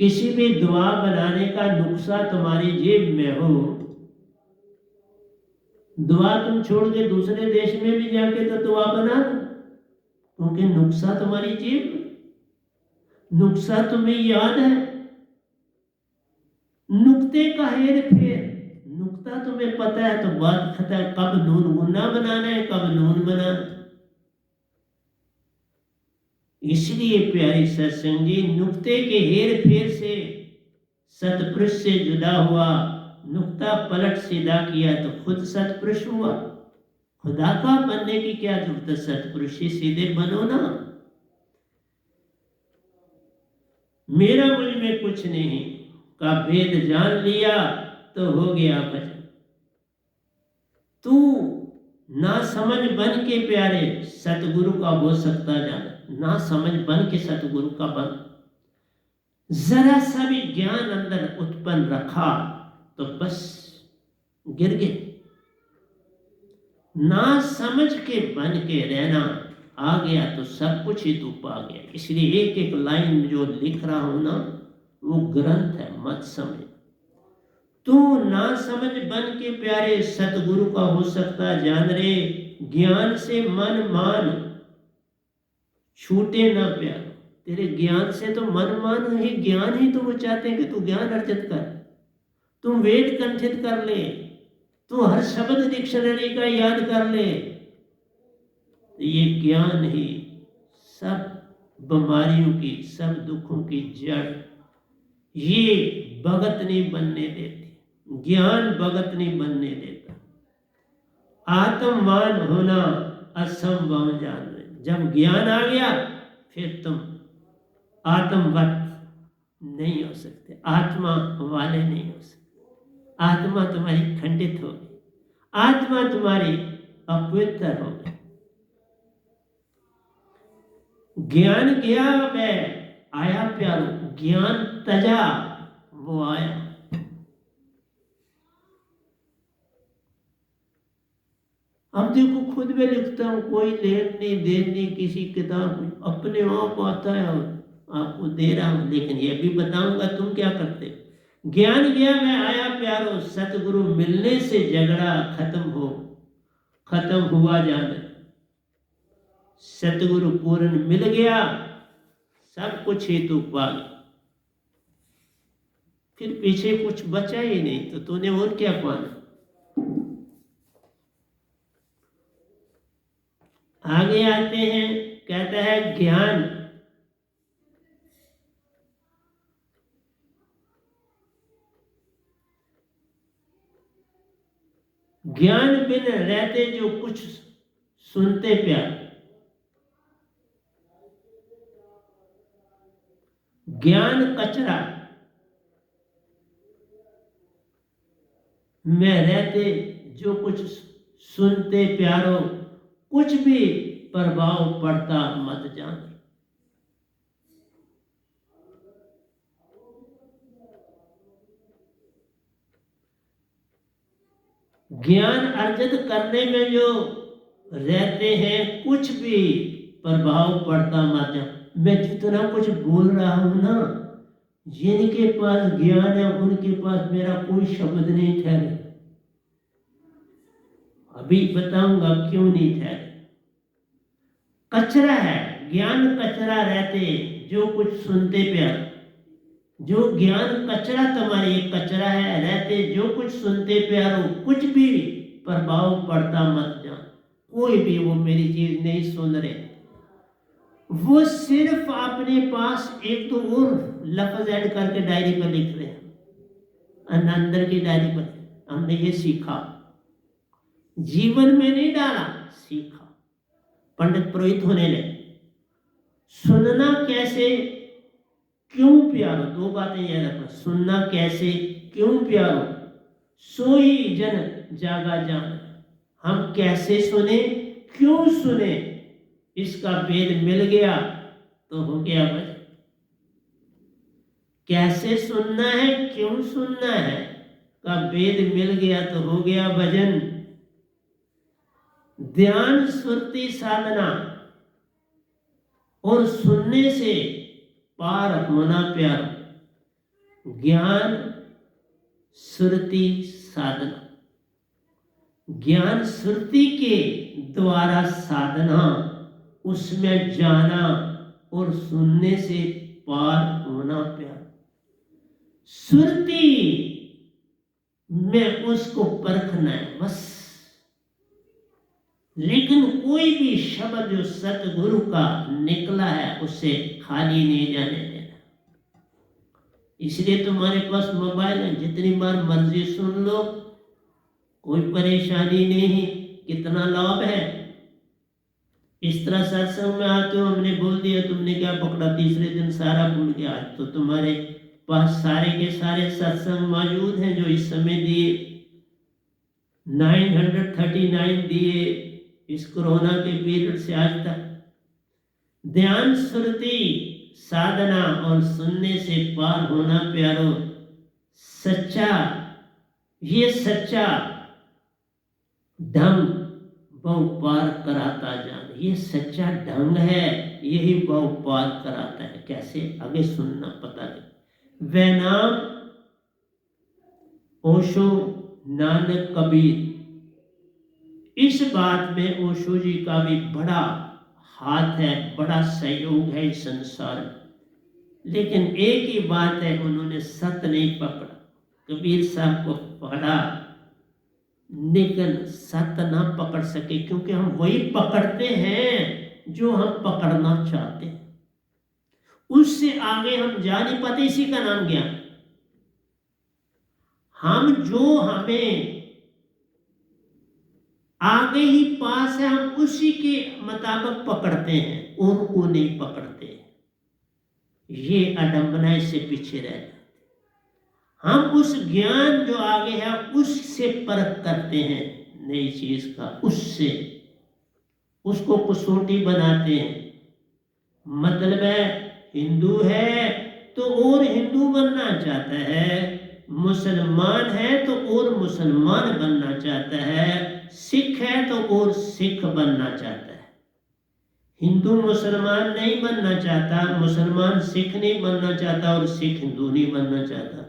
किसी भी दुआ बनाने का नुक्सा तुम्हारी जेब में हो, दुआ तुम छोड़ के दूसरे देश में भी जाके तो दुआ बना दो, क्योंकि नुक्सा तुम्हारी जेब में, नुक्सा तुम्हें याद है। नुक्ते का हेर फेर, नुक्ता तुम्हें पता है तो बात खत्म। कब नून गुन्ना बनाना है, कब नून बनाना। इसलिए प्यारी सत्संग जी, नुक्ते के हेर फेर से सतपुरुष से जुदा हुआ, नुक्ता पलट सीधा किया तो खुद सतपुरुष हुआ। खुदा का बनने की क्या जरूरत है, सतपुरुष ही सीधे बनो ना। मेरा मुझ में कुछ नहीं का भेद जान लिया तो हो गया भजन। तू ना समझ बन के प्यारे सतगुरु का हो सकता जाना, ना समझ बन के सतगुरु का बन। जरा सा भी ज्ञान अंदर उत्पन्न रखा तो बस गिर गए। ना समझ के बन के रहना, आ गया तो सब कुछ ही तू पा गया। इसलिए एक एक लाइन जो लिख रहा हूं ना, वो ग्रंथ है, मत समझ। तू ना समझ बन के प्यारे सतगुरु का हो सकता जान रे। ज्ञान से मन मान छूटे ना प्यार। तेरे ज्ञान से तो मन मान ही, ज्ञान ही तो वो चाहते हैं कि तू ज्ञान अर्जित कर, तुम वेद कंठित कर ले, तू हर शब्द डिक्शनरी का याद कर ले। ये ज्ञान ही सब बीमारियों की, सब दुखों की जड़। ये भगत नहीं बनने देती, ज्ञान भगत नहीं बनने देता। आत्मवान होना असंभव जान। जब ज्ञान आ गया फिर तुम आत्मवत नहीं हो सकते, आत्मा वाले नहीं हो सकते। आत्मा तुम्हारी खंडित हो गई, आत्मा तुम्हारी अपवित्र हो गई। ज्ञान गया वह आया प्यारो, ज्ञान तजा वो आया। अब देखो खुद में लिखता हूं, कोई लेन नहीं देन नहीं किसी किताब, अपने आप आता है और आपको दे रहा हूं। लेकिन ये भी बताऊंगा तुम क्या करते। ज्ञान गया मैं आया प्यारो, सतगुरु मिलने से झगड़ा खत्म हुआ जाने। सतगुरु पूर्ण मिल गया, सब कुछ ही तू पा गया, फिर पीछे कुछ बचा ही नहीं तो तूने और क्या पाना। आगे आते हैं, कहता है ज्ञान ज्ञान बिन रहते जो कुछ सुनते प्यार। ज्ञान कचरा में रहते जो कुछ सुनते प्यारो, कुछ भी प्रभाव पड़ता मत जान। ज्ञान अर्जित करने में जो रहते हैं, कुछ भी प्रभाव पड़ता मत जान। मैं जितना कुछ बोल रहा हूं ना, जिनके पास ज्ञान है उनके पास मेरा कोई शब्द नहीं ठहरे। अभी बताऊंगा क्यों नहीं ठहरे। कचरा है ज्ञान, कचरा रहते जो कुछ सुनते प्यार। जो ज्ञान कचरा तुम्हारी एक कचरा है, रहते जो कुछ सुनते प्यारो, कुछ भी प्रभाव पड़ता मत जान। कोई भी वो मेरी चीज नहीं सुन रहे, वो सिर्फ अपने पास एक तो और लफ्ज ऐड करके डायरी पर लिख रहे हैं, अंदर की डायरी पर। हमने ये सीखा, जीवन में नहीं डाला, सीखा। पंडित पुरोहित होने लगे। सुनना कैसे क्यों प्यारो, दो बातें याद रखना। सुनना कैसे क्यों प्यारो, सोई जन जागा जान। हम कैसे सुने, क्यों सुने, इसका भेद मिल गया तो हो गया भजन। कैसे सुनना है, क्यों सुनना है का भेद मिल गया तो हो गया भजन। ध्यान सुरती साधना और सुनने से पार होना प्यारा। ज्ञान सुरती साधना, ज्ञान सुरती के द्वारा साधना, उसमें जाना और सुनने से पार होना प्यारा। सुरती में उसको परखना है बस, लेकिन कोई भी शब्द जो सतगुरु का निकला है उसे खाली नहीं जाने देना। इसलिए तुम्हारे पास मोबाइल है, जितनी बार मर्जी सुन लो, कोई परेशानी नहीं, कितना लाभ है। इस तरह सत्संग में आते हो, हमने बोल दिया, तुमने क्या पकड़ा, तीसरे दिन सारा भूल गया। आज तो तुम्हारे पास सारे के सारे सत्संग मौजूद हैं जो इस समय दिए, 939 दिए इस कोरोना के पीरियड से आज तक। ध्यान सुरती साधना और सुनने से पार होना प्यारो। सच्चा, ये सच्चा ढंग बहु पार कराता जान, ये सच्चा ढंग है, यही बहु पार कराता है। कैसे, आगे सुनना पता नहीं। वह नाम ओशो, नानक, कबीर, इस बात में ओशो जी का भी बड़ा हाथ है, बड़ा सहयोग है इस संसार में। लेकिन एक ही बात है, उन्होंने सत नहीं पकड़ा। कबीर साहब को पकड़ा लेकिन सत ना पकड़ सके, क्योंकि हम वही पकड़ते हैं जो हम पकड़ना चाहते हैं, उससे आगे हम जा नहीं पाते। इसी का नाम ज्ञान। हम जो हमें आगे ही पास है, हम उसी के मुताबिक पकड़ते हैं, उनको नहीं पकड़ते। ये अडंबना, इससे पीछे रह जाते। हम उस ज्ञान जो आगे है उससे परख करते हैं, नई चीज का, उससे उसको कसौटी बनाते हैं। मतलब है, हिंदू है तो और हिंदू बनना चाहता है, मुसलमान है तो और मुसलमान बनना चाहता है, सिख है तो और सिख बनना चाहता है। हिंदू मुसलमान नहीं बनना चाहता, मुसलमान सिख नहीं बनना चाहता, और सिख हिंदू नहीं बनना चाहता।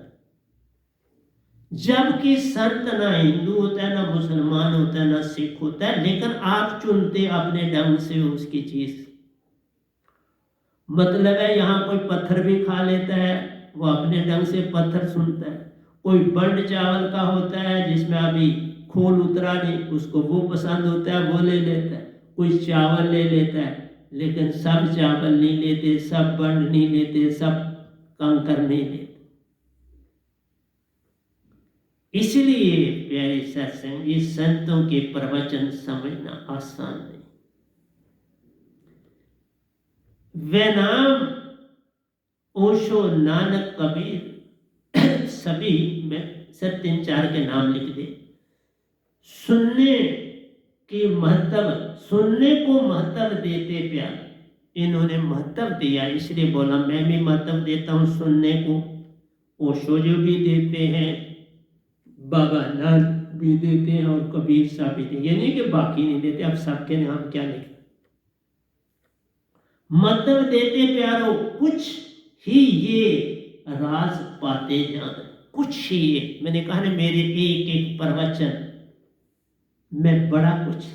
जबकि संत ना हिंदू होता है, ना मुसलमान होता है, ना सिख होता है, लेकिन आप चुनते अपने ढंग से उसकी चीज। मतलब है, यहाँ कोई पत्थर भी खा लेता है, वो अपने ढंग से पत्थर सुनता है। कोई बंड चावल का होता है जिसमें अभी खोल उतरा नहीं, उसको वो पसंद होता है, वो ले लेता है। कोई चावल ले लेता है, लेकिन सब चावल नहीं लेते, सब बंड नहीं लेते, सब कंकर नहीं लेते। इसलिए प्यारे सत्संग, इस संतों के प्रवचन समझना आसान नहीं। वे नाम ओशो, नानक, कबीर, सभी में सब 3-4 के नाम लिख दे। सुनने के महत्व, सुनने को महत्व देते प्यार, इन्होंने महत्व दिया, इसलिए बोला मैं भी महत्व देता हूँ सुनने को। ओशो जो भी देते हैं, बाबा नानक भी देते हैं, और कबीर साहब भी देते, ये नहीं कि बाकी नहीं देते। अब सबके नाम क्या लिखते, मतलब देते प्यारो, कुछ ही ये राज पाते जान, कुछ ही ये। मैंने कहा ना, मेरे एक एक प्रवचन में बड़ा कुछ,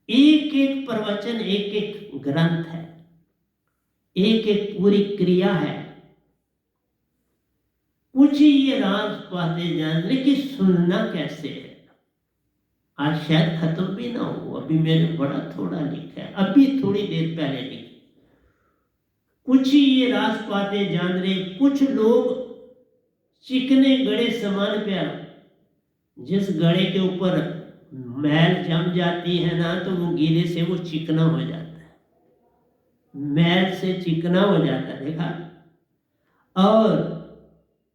एक एक प्रवचन एक एक ग्रंथ है, एक एक पूरी क्रिया है। कुछ ही ये राज पाते जान, लेकिन सुनना कैसे है, आज शायद खत्म भी ना हो। अभी मैंने बड़ा थोड़ा लिखा है, अभी थोड़ी देर पहले लिखा। कुछ ही ये राज पाते जान रहे, कुछ लोग चिकने गड़े समान प्यार, जिस गड़े के ऊपर मैल जम जाती है ना, तो वो गीले से वो चिकना हो जाता है, मैल से चिकना हो जाता है, देखा। और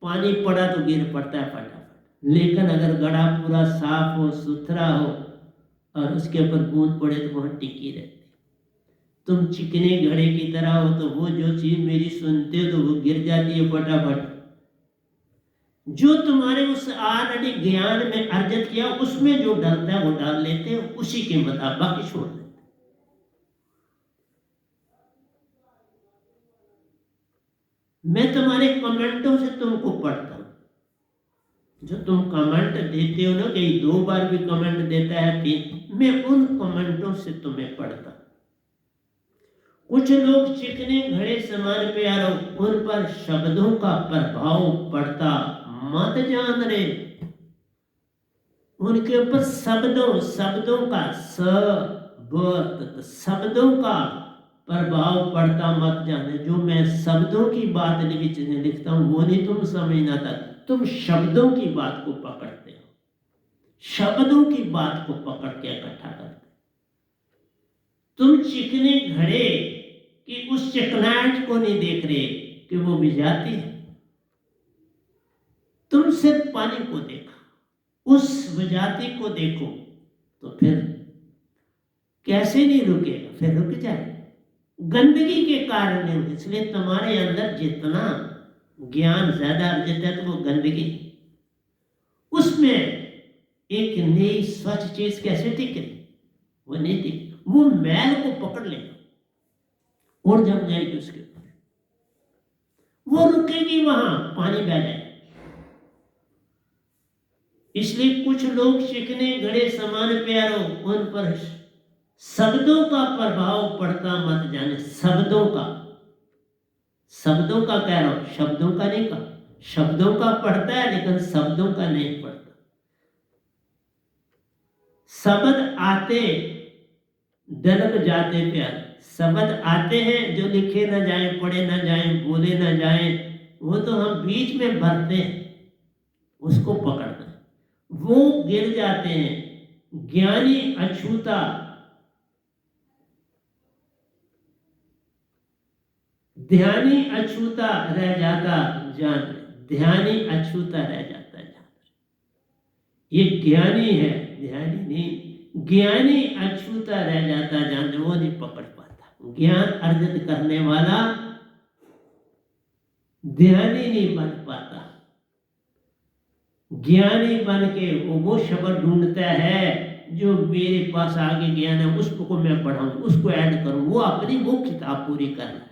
पानी पड़ा तो गिर पड़ता है फटाफट। लेकिन अगर गड़ा पूरा साफ हो, सुथरा हो, और उसके ऊपर बूंद पड़े तो वहां टिकी रहती। तुम चिकने घड़े की तरह हो, तो वो जो चीज मेरी सुनते हो तो वो गिर जाती है फटाफट। जो तुम्हारे उस ऑलरेडी ज्ञान में अर्जित किया उसमें जो डलता है वो डाल लेते हैं, उसी के मुताबिक बाकी छोड़ देते। मैं तुम्हारे कमेंटों से तुमको पढ़ता हूं, जो तुम कमेंट देते हो ना, कहीं 2 बार भी कमेंट देता है 3, मैं उन कमेंटों से तुम्हें पढ़ता। कुछ लोग चिकने घड़े समान प्यारो, उन पर शब्दों का प्रभाव पड़ता मत जान रे। उनके ऊपर शब्दों का शब्दों का प्रभाव पड़ता मत जाने। जो मैं शब्दों की बात लिखता हूं वो नहीं तुम समझना था, तुम शब्दों की बात को पकड़ते हो, शब्दों की बात को पकड़ के इकट्ठा करते। तुम चिकने घड़े कि उस चिकनाहट को नहीं देख रहे कि वो भिजाती है, तुम सिर्फ पानी को देखा, उस विजाती को देखो तो फिर कैसे नहीं रुकेगा, फिर रुक जाए। गंदगी के कारण, इसलिए तुम्हारे अंदर जितना ज्ञान ज्यादा अर्जित है तो वो गंदगी, उसमें एक नई स्वच्छ चीज कैसे टिके, वो नहीं टिके। वो मैल को पकड़ लेगा और जम जाएगी उसके ऊपर, वो रुकेगी वहां, पानी बह जाएगा। इसलिए कुछ लोग चिकने घड़े समान प्यारो, उन पर शब्दों का प्रभाव पड़ता मत जाने। शब्दों का कह रहा हूं, शब्दों का नहीं कहा। शब्दों का पढ़ता है लेकिन शब्दों का नहीं पढ़ता। शब्द आते दलक जाते प्यार, शब्द आते हैं जो लिखे ना जाए, पढ़े ना जाए, बोले ना जाए, वो तो हम बीच में भरते हैं, उसको पकड़ना, वो गिर जाते हैं। ज्ञानी अछूता, ध्यानी अछूता रह जाता जान, ध्यानी अछूता रह जाता जान। ये ज्ञानी है, ध्यानी नहीं। ज्ञानी अछूता रह जाता जान, वो नहीं पकड़ पाता। ज्ञान अर्जित करने वाला ध्यानी नहीं बन पाता। ज्ञानी बन के वो शब्द ढूंढता है जो मेरे पास आगे ज्ञान है, उसको मैं पढ़ाऊं, उसको ऐड करूं, वो अपनी वो किताब पूरी करना है।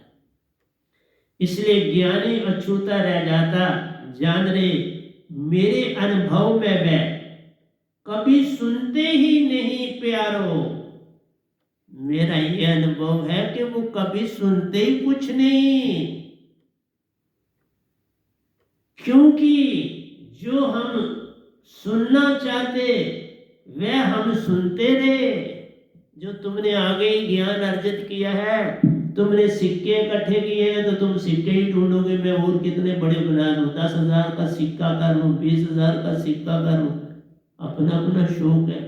इसलिए ज्ञानी अछूता रह जाता जान रे, मेरे अनुभव में वह कभी सुनते ही नहीं प्यारो। मेरा ये अनुभव है कि वो कभी सुनते ही कुछ नहीं, क्योंकि जो हम सुनना चाहते वह हम सुनते रहे। जो तुमने आगे ही ज्ञान अर्जित किया है, तुमने सिक्के इकट्ठे किए हैं तो तुम सिक्के ही ढूंढोगे, मैं और कितने बड़े बना लूं, 10,000 का सिक्का कर लूं, 20,000 का सिक्का कर लूं। अपना अपना शौक है।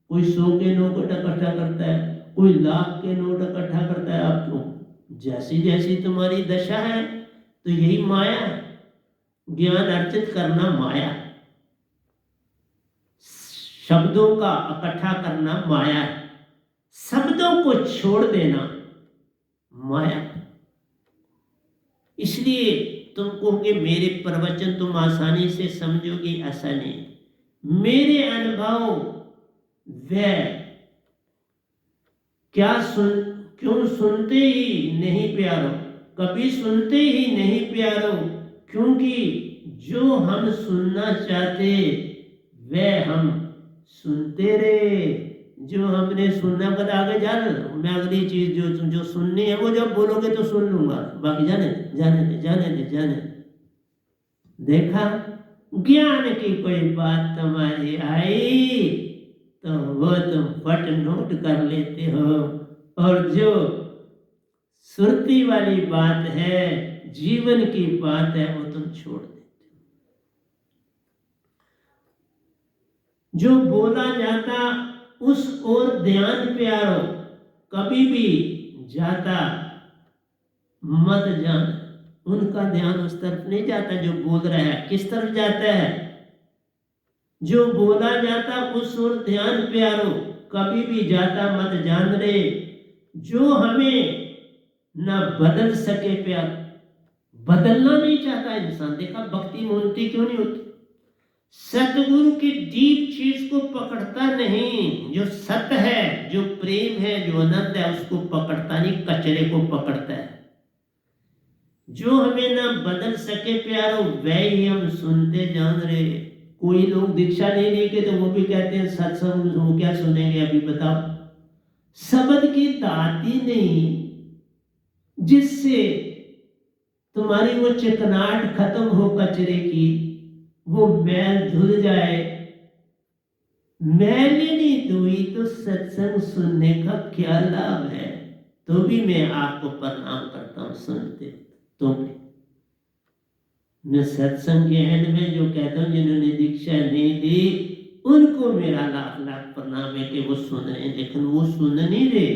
कोई 100 के नोट इकट्ठा करता है, कोई लाख के नोट इकट्ठा करता है। अब तो जैसी जैसी तुम्हारी दशा है, तो यही माया है। ज्ञान अर्जित करना माया, शब्दों का इकट्ठा करना माया, शब्दों को छोड़ देना माया। इसलिए तुम कहोगे मेरे प्रवचन तुम आसानी से समझोगे, ऐसा नहीं। मेरे अनुभव वह क्यों सुनते ही नहीं प्यारो, कभी सुनते ही नहीं प्यारो, क्योंकि जो हम सुनना चाहते वह हम सुनते रहे। जो हमने सुनना पता आगे जान, मैं अगली चीज जो सुननी है वो जब बोलोगे तो सुन लूंगा, बाकी जाने दे। देखा, ज्ञान की कोई बात तुम्हारी आई तो वो तुम फट नोट कर लेते हो, और जो सुरती वाली बात है, जीवन की बात है, वो तुम छोड़ देते हो। जो बोला जाता उस ओर ध्यान प्यारो, कभी भी जाता मत जान। उनका ध्यान उस तरफ नहीं जाता जो बोल रहा है, किस तरफ जाता है, जो बोला जाता उस ओर ध्यान प्यारो, कभी भी जाता मत जान रे। जो हमें न बदल सके प्यार, बदलना नहीं चाहता इंसान। देखा भक्ति में उल्टी क्यों नहीं होती? सतगुरु की डीप चीज को पकड़ता नहीं, जो सत्य है, जो प्रेम है, जो आनंद है, उसको पकड़ता नहीं, कचरे को पकड़ता है। जो हमें ना बदल सके प्यारो, वह ही हम सुनते जान रहे। कोई लोग दीक्षा नहीं लेके तो वो भी कहते हैं सत्संग वो क्या सुनेंगे, अभी बताओ। शब्द की दाती नहीं जिससे तुम्हारी वो चिकनाहट खत्म हो कचरे की, वो मैल धुल जाए। मैल ही नहीं धोई तो सत्संग सुनने का क्या लाभ है? तो भी मैं आपको प्रणाम करता हूं सुनते। तो भी मैं सत्संग के एंड में जो कहता हूं, जिन्होंने दीक्षा नहीं दी उनको मेरा लाख लाख प्रणाम है कि वो सुन रहे हैं, लेकिन वो सुन नहीं रहे।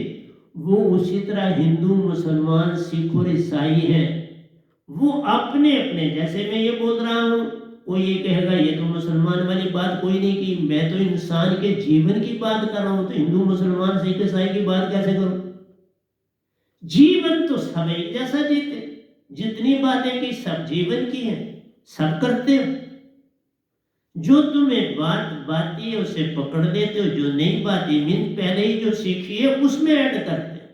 वो उसी तरह हिंदू, मुसलमान, सिख और ईसाई हैं। वो अपने अपने, जैसे मैं ये बोल रहा हूं, कोई ये कहेगा ये तो मुसलमान वाली बात कोई नहीं की, मैं तो इंसान के जीवन की बात कर रहा हूं, तो हिंदू, मुसलमान, सिख, ईसाई की बात कैसे करूं? जीवन तो सब एक जैसा जीते, जितनी बातें की सब जीवन की हैं, सब करते हो। जो तुम्हें बात बाती है उसे पकड़ लेते हो, जो नहीं बाती मीन पहले ही जो सीखी है उसमें ऐड करते हो।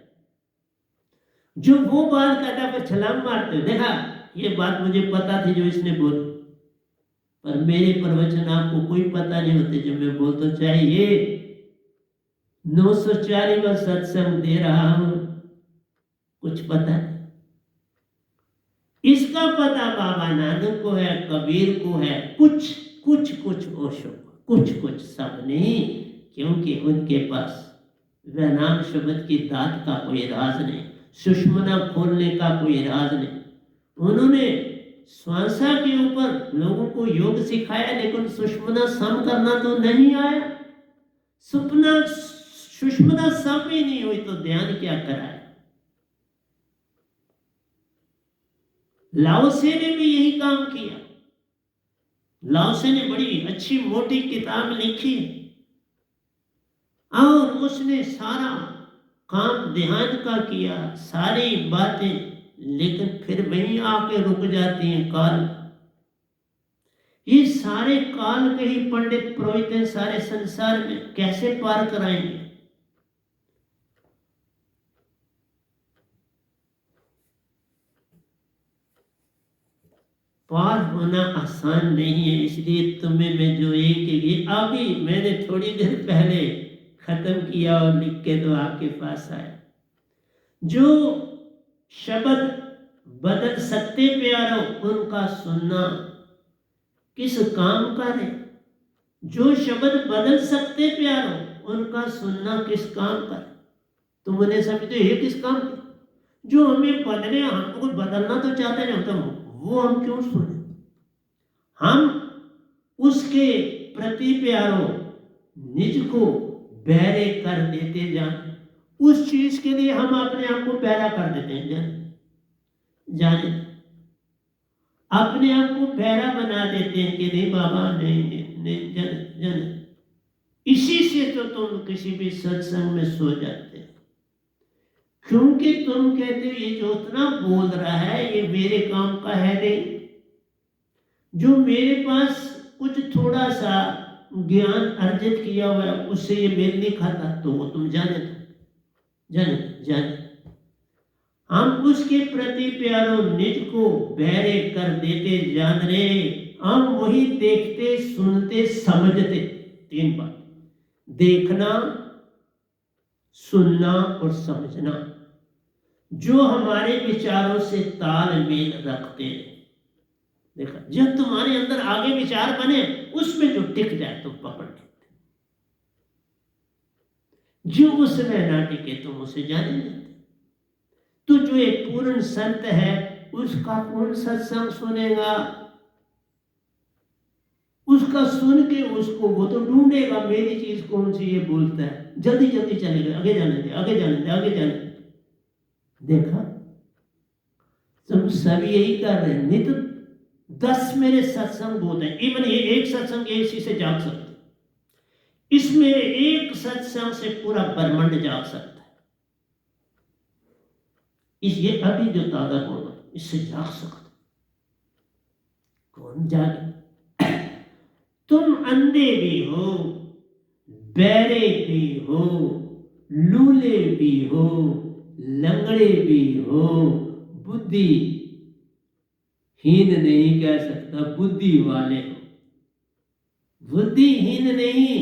जो वो बात कहता है छलांग मारते हो। देखा ये बात मुझे पता थी जो इसने बोली, पर मेरे प्रवचन आपको कोई पता नहीं होते जो मैं बोलता, चाहे ये 940वां सत्संग दे रहा हूं, कुछ पता नहीं। इसका पता बाबा नानक को है, कबीर को है, कुछ कुछ कुछ ओशो को, कुछ सब नहीं, क्योंकि उनके पास वह नाम शब्द की दात का कोई राज नहीं, सुषमना खोलने का कोई राज नहीं। उन्होंने श्वासा के ऊपर लोगों को योग सिखाया, लेकिन सुषमना सम करना तो नहीं आया। सुषमना सम ही नहीं हुई तो ध्यान क्या कराया? लाओसे ने भी यही काम किया। लाओसे ने बड़ी अच्छी मोटी किताब लिखी और उसने सारा काम ध्यान का किया, सारी बातें, लेकिन फिर वहीं आके रुक जाती हैं काल। ये सारे काल के ही पंडित पुरोहित हैं सारे संसार में, कैसे पार कराएंगे? पार होना आसान नहीं है। इसलिए तुम्हें मैं जो एक अभी मैंने थोड़ी देर पहले खत्म किया और लिख के तो आपके पास आया। जो शब्द बदल सकते प्यारो उनका सुनना किस काम का है? जो शब्द बदल सकते प्यारो उनका सुनना किस काम का? तुम उन्हें समझते ये किस काम का? जो हमें बदले, हमको बदलना तो चाहते नहीं, तो वो हम क्यों सुने? हम उसके प्रति प्यारो निज को बहरे कर देते जान। उस चीज के लिए हम अपने आप को बहरा कर देते हैं, जाने अपने आप को बहरा बना देते हैं कि नहीं बाबा नहीं जन। इसी से तो तुम किसी भी सत्संग में सो जाते हो, क्योंकि तुम कहते हो ये जो उतना बोल रहा है ये मेरे काम का है नहीं। जो मेरे पास कुछ थोड़ा सा ज्ञान अर्जित किया हुआ है उससे ये मेल नहीं खाता, तो वो तुम जाने दो, जाने हम उसके प्रति प्यारो निज को बहरे कर देते जान रहे। हम वही देखते सुनते समझते। 3 बात, देखना, सुनना और समझना, जो हमारे विचारों से तालमेल रखते हैं। देखा, जब तुम्हारे अंदर आगे विचार बने उसमें जो टिक जाए तुम पकड़ लेते, जो उसमें ना टिके तुम उसे जाने लेते। तो जो एक पूर्ण संत है उसका कौन सत्संग सुनेगा? उसका सुन के उसको वो तो ढूंढेगा मेरी चीज कौन सी ये बोलता है, जल्दी जल्दी चलेगा, आगे जाने दे, आगे जाने दे, आगे जाने दे। देखा, तुम सब यही कर रहे हैं। नहीं तो 10 मेरे सत्संग होते हैं, इवन ये एक सत्संग इसी से जाग सकते, इस मेरे एक सत्संग से पूरा ब्रह्मांड जाग सकता है। इस ये अभी जो ताजा बोल इससे जाग सकता। कौन जागे? तुम अंधे भी हो, बहरे भी हो, लूले भी हो, लंगड़े भी हो, बुद्धि हीन नहीं कह सकता, बुद्धि वाले हो। बुद्धिहीन नहीं,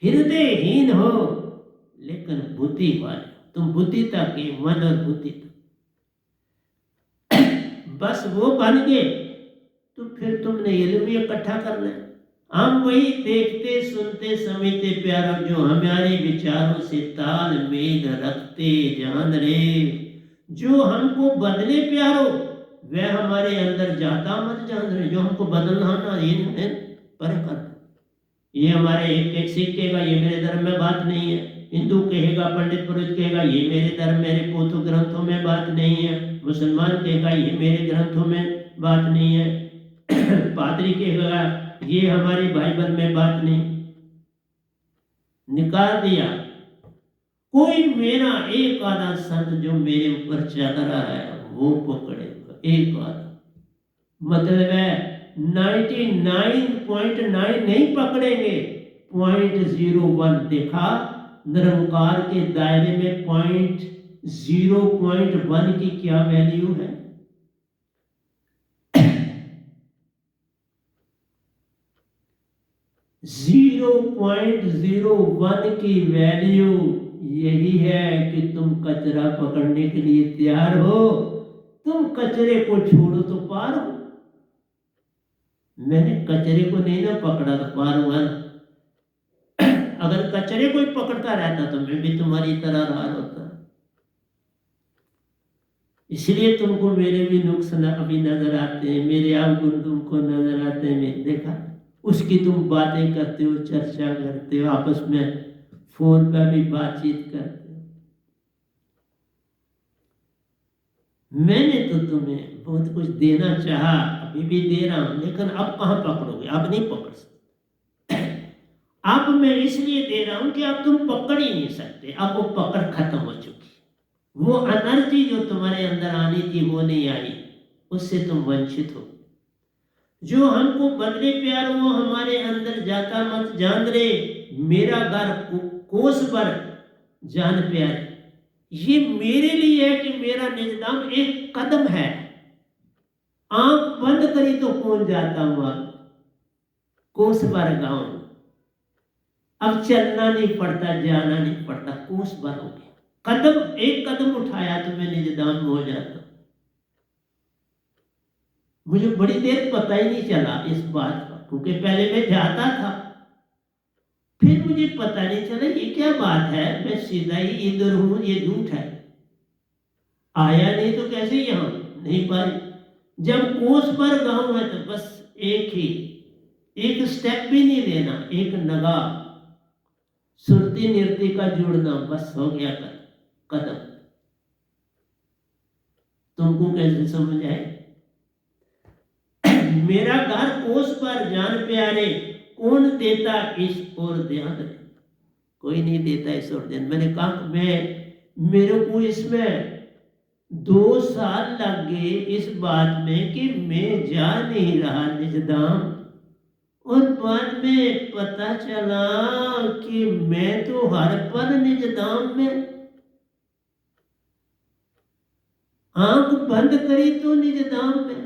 हृदयहीन हो, लेकिन बुद्धि वाले। तुम बुद्धिता के मन और बुद्धि बस वो बन गए तो फिर तुमने इल्म इकट्ठा करना है। हम वही देखते सुनते समझते प्यारों जो हमारे विचारों से तालमेल रखते जान रहे, जो हमको बदले प्यारो वह हमारे अंदर जाता मत जान रहे, जो हमको बदलना ना ये पर कर। ये हमारे एक सिख कहेगा ये मेरे धर्म में बात नहीं है, हिंदू कहेगा, पंडित पुरोहित कहेगा ये मेरे धर्म मेरे पोथों ग्रंथों में बात नहीं है, मुसलमान कहेगा ये मेरे ग्रंथों में बात नहीं है, पादरी कहेगा ये हमारी बाइबल में बात नहीं। निकाल दिया। कोई मेरा एक आधा संत जो मेरे ऊपर चल रहा है वो पकड़ेगा, एक आधा, मतलब है 99.9 नहीं पकड़ेंगे, 0.01। देखा निरंकार के दायरे में 0.1 की क्या वैल्यू है? 0.01 की वैल्यू यही है कि तुम कचरा पकड़ने के लिए तैयार हो। तुम कचरे को छोड़ो तो पार हो। मैंने कचरे को नहीं ना पकड़ा तो पार हुआ ना। अगर कचरे को ही पकड़ता रहता तो मैं भी तुम्हारी तरह रहा होता। इसलिए तुमको मेरे भी नुक्स अभी नजर आते हैं, मेरे अवगुण तुमको नजर आते हैं। मैंने देखा उसकी तुम बातें करते हो, चर्चा करते हो, आपस में फोन पर भी बातचीत करते हो। मैंने तो तुम्हें बहुत कुछ देना चाहा, अभी भी दे रहा हूं, लेकिन अब कहां पकड़ोगे? अब नहीं पकड़ सकते। अब मैं इसलिए दे रहा हूं कि अब तुम पकड़ ही नहीं सकते। अब वो पकड़ खत्म हो चुकी, वो एनर्जी जो तुम्हारे अंदर आनी थी वो नहीं आई, उससे तुम वंचित हो। जो हमको बदले प्यार वो हमारे अंदर जाता मत जान रे, मेरा घर कोस पर जान प्यार। ये मेरे लिए है कि मेरा निजदाम एक कदम है, आंख बंद करी तो पहुंच जाता हूं कोस पर गांव। अब चलना नहीं पड़ता, जाना नहीं पड़ता, कोस पर हो गया। कदम एक कदम उठाया तो मैं निजदाम में हो जाता। मुझे बड़ी देर पता ही नहीं चला इस बात का, क्योंकि पहले मैं जाता था, फिर मुझे पता नहीं चला ये क्या बात है, मैं सीधा ही इधर हूं, ये झूठ है। आया नहीं तो कैसे यहां नहीं पाई। जब कोस पर गांव है तो बस एक स्टेप भी नहीं लेना, एक नगा सुरती निर्ति का जुड़ना, बस हो गया कदम। तुमको कैसे समझ आए? मेरा घर कोस पर जान प्यारे, कौन देता इस ओर ध्यान? कोई नहीं देता इस ओर ध्यान। मैंने कहा मेरे को इसमें 2 साल लग गए इस बात में कि मैं जा नहीं रहा निजदाम, और बाद में पता चला कि मैं तो हर पल निजदाम में। आंख बंद करी तो निजदाम में।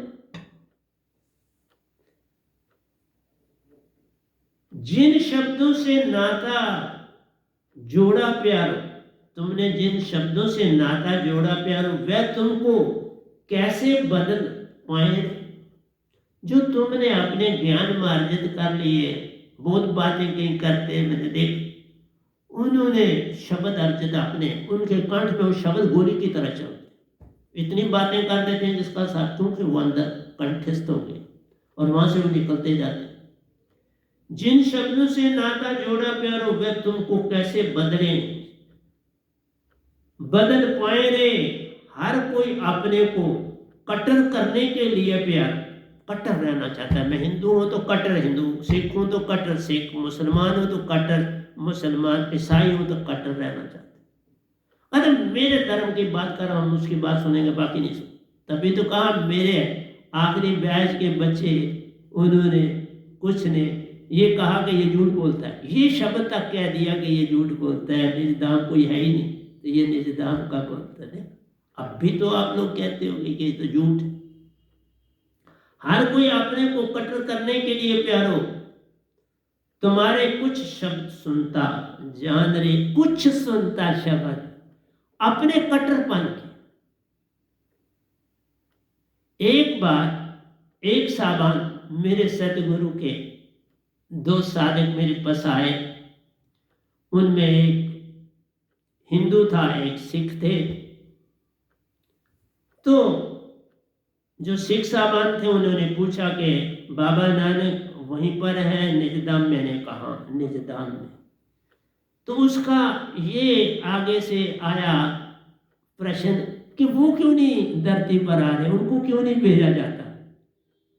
जिन शब्दों से नाता जोड़ा प्यारो, तुमने जिन शब्दों से नाता जोड़ा प्यारो वह तुमको कैसे बदल पाए? जो तुमने अपने ज्ञान में अर्जित कर लिए, बहुत बातें कहीं करते मैंने देख, उन्होंने शब्द अर्जित अपने, उनके कंठ पे वो शब्द गोली की तरह चलते, इतनी बातें कर देते हैं जिसका साथों के वो अंदर कंठस्थ हो गए और वहां से वो निकलते जाते। जिन शब्दों से नाता जोड़ा प्यारो वह तुमको कैसे बदल पाए रे। हर कोई अपने को कट्टर करने के लिए प्यार कट्टर रहना चाहता है। मैं हिंदू हूं तो कट्टर हिंदू, सिख हूं तो कट्टर सिख, मुसलमान हूं तो कट्टर मुसलमान, ईसाई हूं तो कट्टर रहना चाहता है। अरे मेरे धर्म की बात कर रहा हूं, उसकी बात सुनेंगे, बाकी नहीं सुन। तभी तो कहा मेरे आखिरी बैच के बच्चे, उन्होंने कुछ ने ये कहा कि ये झूठ बोलता है, ये शब्द तक कह दिया कि ये झूठ बोलता है, निजदाम कोई है ही नहीं, तो ये निजदाम का बोलता है। अब भी तो आप लोग कहते होंगे कि ये तो झूठ है। हर कोई अपने को कटर करने के लिए प्यारो तुम्हारे कुछ शब्द सुनता, जान रे कुछ सुनता शब्द अपने कट्टरपन के। एक बार एक साहबान मेरे सतगुरु के 2 साधक मेरे पास आए, उनमें एक हिंदू था, एक सिख थे। तो जो सिख साहबान थे उन्होंने पूछा कि बाबा नानक वहीं पर है निजदाम? मैंने कहा निजदाम में। तो उसका ये आगे से आया प्रश्न कि वो क्यों नहीं धरती पर आ रहे, उनको क्यों नहीं भेजा जाता?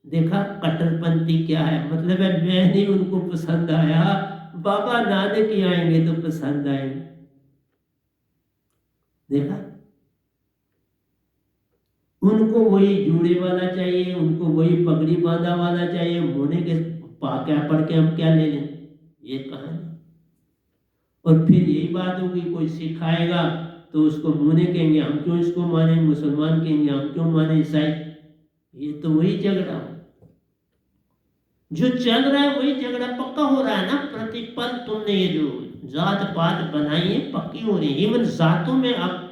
देखा कट्टरपंथी क्या है, मतलब है मैं नहीं उनको पसंद आया, बाबा नानक ही आएंगे तो पसंद आएंगे। देखा, उनको वही जूड़े वाला चाहिए, उनको वही पगड़ी बांधा वाला चाहिए, मोने के क्या पढ़ के हम क्या ले लें, ये कहानी। और फिर यही बात होगी, कोई सिखाएगा तो उसको मुने कहेंगे हम क्यों इसको माने, मुसलमान कहेंगे हम क्यों माने ईसाई। ये तो वही झगड़ा जो चल रहा है, वही झगड़ा पक्का हो रहा है ना। प्रतिपल तुमने ये जो जात पात बनाई है पक्की हो रही है। इवन जातों में अब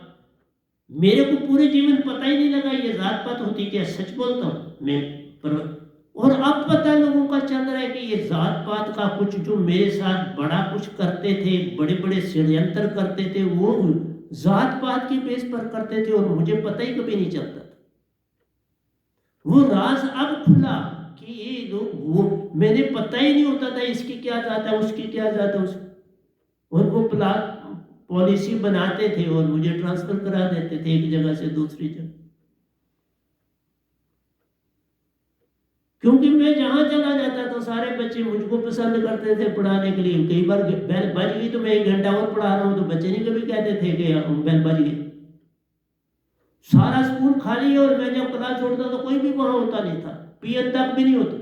मेरे को पूरे जीवन पता ही नहीं लगा ये जात पात होती क्या, सच बोलता हूँ मैं। और अब पता लोगों का चल रहा है कि ये जात पात का कुछ जो मेरे साथ बड़ा कुछ करते थे, बड़े बड़े षड्यंत्र करते थे, वो जात पात की बेस पर करते थे और मुझे पता ही कभी नहीं चलता था। वो राज अब खुला कि ये लोग, वो मैंने पता ही नहीं होता था इसकी क्या जात है, उसकी क्या जात है, और वो पॉलिसी बनाते थे और मुझे ट्रांसफर करा देते थे एक जगह से दूसरी जगह। क्योंकि मैं जहां चला जाता तो सारे बच्चे मुझको पसंद करते थे पढ़ाने के लिए। कई बार बेल बज गई तो मैं 1 घंटा और पढ़ा रहा हूं तो बच्चे नहीं कभी कहते थे कि बेल बज गई। सारा स्कूल खाली है और मैं जब क्लास छोड़ता तो कोई भी वहां होता नहीं था, पीएन तक भी नहीं होता।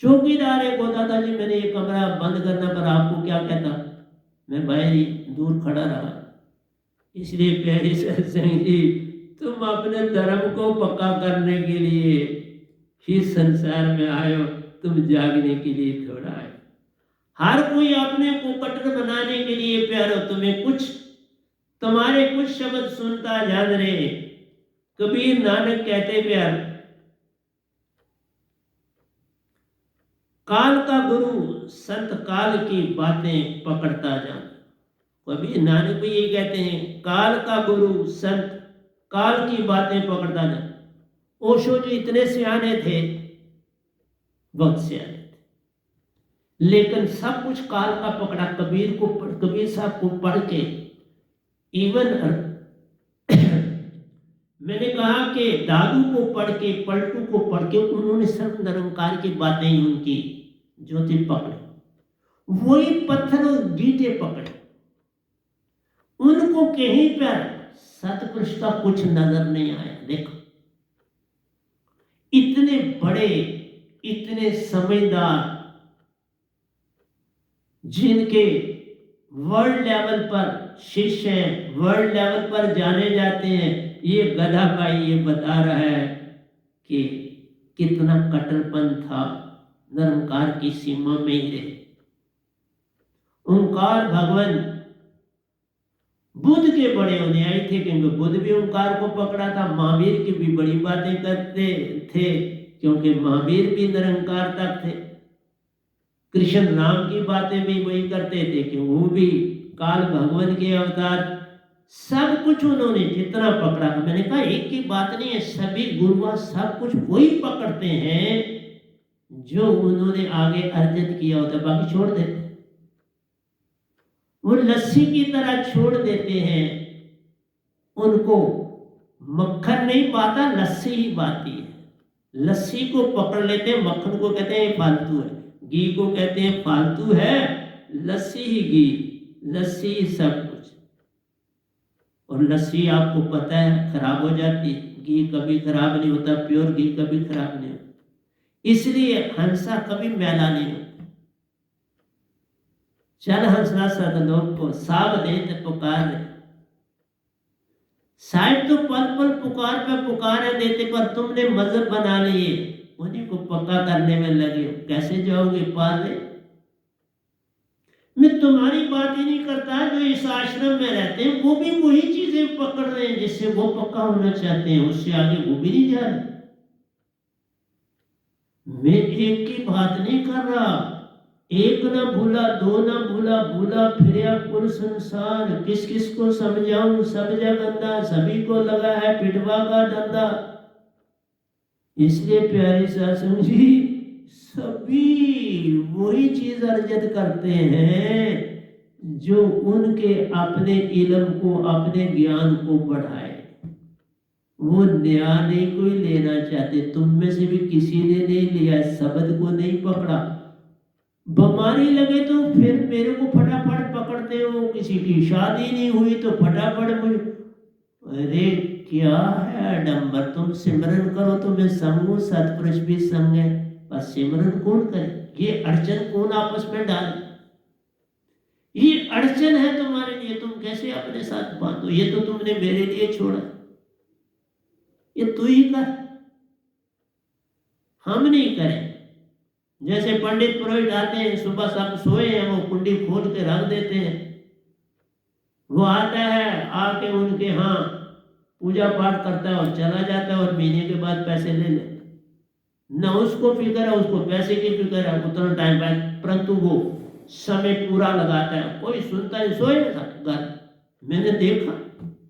चौकीदार एक होता था, जी मैंने ये कमरा बंद करना पर आपको क्या कहता, मैं बाहर ही दूर खड़ा रहा। इसलिए प्यारी सत्संग जी, तुम अपने धर्म को पक्का करने के लिए इस संसार में आए हो, तुम जागने के लिए थोड़ा आए। हर कोई अपने को कट्टर बनाने के लिए प्यारो तुम्हें कुछ, तुम्हारे कुछ शब्द सुनता जान रहे। कबीर नानक कहते प्यार, काल का गुरु संत काल की बातें पकड़ता जान। कबीर नानक भी ये कहते हैं, काल का गुरु संत काल की बातें पकड़ता जान। ओशो जी इतने सियाने थे, बहुत सियाने थे, लेकिन सब कुछ काल का पकड़ा। कबीर साहब को पढ़ के इवन मैंने कहा कि दादू को पढ़ के, पलटू को पढ़ के उन्होंने सर्व निरंकार की बातें ही उनकी जो थी पकड़े, वही पत्थर और गीटे पकड़े। उनको कहीं पर सतपुरुष का कुछ नजर नहीं आया। देखो इतने बड़े, इतने समझदार, जिनके वर्ल्ड लेवल पर शिष्य हैं, वर्ल्ड लेवल पर जाने जाते हैं, ये गधा भाई ये बता रहा है कि कितना कट्टरपन था, निरंकार की सीमा में ही रहे। ओंकार भगवान बुद्ध के बड़े अनुयायी थे, क्योंकि बुद्ध भी ओंकार को पकड़ा था। महावीर की भी बड़ी बातें करते थे, क्योंकि महावीर भी निरंकार तक थे। कृष्ण राम की बातें भी वही करते थे कि वो भी काल भगवान के अवतार। सब कुछ उन्होंने जितना पकड़ा, मैंने कहा एक की बात नहीं है, सभी गुरुआ सब कुछ वही पकड़ते हैं जो उन्होंने आगे अर्जित किया होता, बाकी छोड़ देते। वो लस्सी की तरह छोड़ देते हैं, उनको मक्खन नहीं पाता, लस्सी ही पाती है। लस्सी को पकड़ लेते हैं, मक्खन को कहते हैं फालतू है, घी को कहते हैं फालतू है, लस्सी ही घी, लस्सी ही सब कुछ। और लस्सी आपको पता है खराब हो जाती है, घी कभी खराब नहीं होता, प्योर घी कभी खराब नहीं होता, इसलिए हंसा कभी मैला नहीं होता। चल हंसना सदलोक को साब दे ते पुकार दे, साहिब तो पल पल पुकार पे पुकार है देते, पर तुमने मजहब बना लिए, उन्हीं को पक्का करने में लगे हो, कैसे जाओगे पार रे? मैं तुम्हारी बात ही नहीं करता, जो इस आश्रम में रहते हैं वो भी वही चीजें पकड़ रहे हैं जिससे वो पक्का होना चाहते हैं, उससे आगे वो भी नहीं जा रहे। मैं एक की बात नहीं कर रहा, एक ना भूला, दो ना भूला, भूला फिर कुल संसार, किस किस को समझाऊं, सब जगंदा, सभी को लगा है पिटवा का धंधा। इसलिए प्यारे सत्संग जी, सभी वही चीज अर्जित करते हैं जो उनके अपने इल्म को, अपने ज्ञान को बढ़ाए। वो नया नहीं कोई लेना चाहते, तुम में से भी किसी ने नहीं लिया, शब्द को नहीं पकड़ा। बीमारी लगे तो फिर मेरे को फटाफट पकड़ते हो, किसी की शादी नहीं हुई तो फटाफट मुझे, अरे क्या है आडंबर, तुम सिमरन करो तो मैं संग हूं, सतपुरुष भी संग है, पर सिमरन कौन करे? ये अड़चन कौन आपस में डाले? ये अड़चन है तुम्हारे लिए, तुम कैसे अपने साथ बांधो? ये तो तुमने मेरे लिए छोड़ा, ये तू ही कर, हम नहीं करें। जैसे पंडित पुरोहित आते हैं, सुबह सब सोए हैं, वो कुंडी खोल के रख देते हैं, वो आता है, आके उनके यहाँ पूजा पाठ करता है और चला जाता है, और महीने के बाद पैसे ले लेता। न उसको फिक्र है, उसको पैसे की फिक्र है, उतना टाइम बाद, परंतु वो समय पूरा लगाता है। कोई सुनता है, सोए घर, मैंने देखा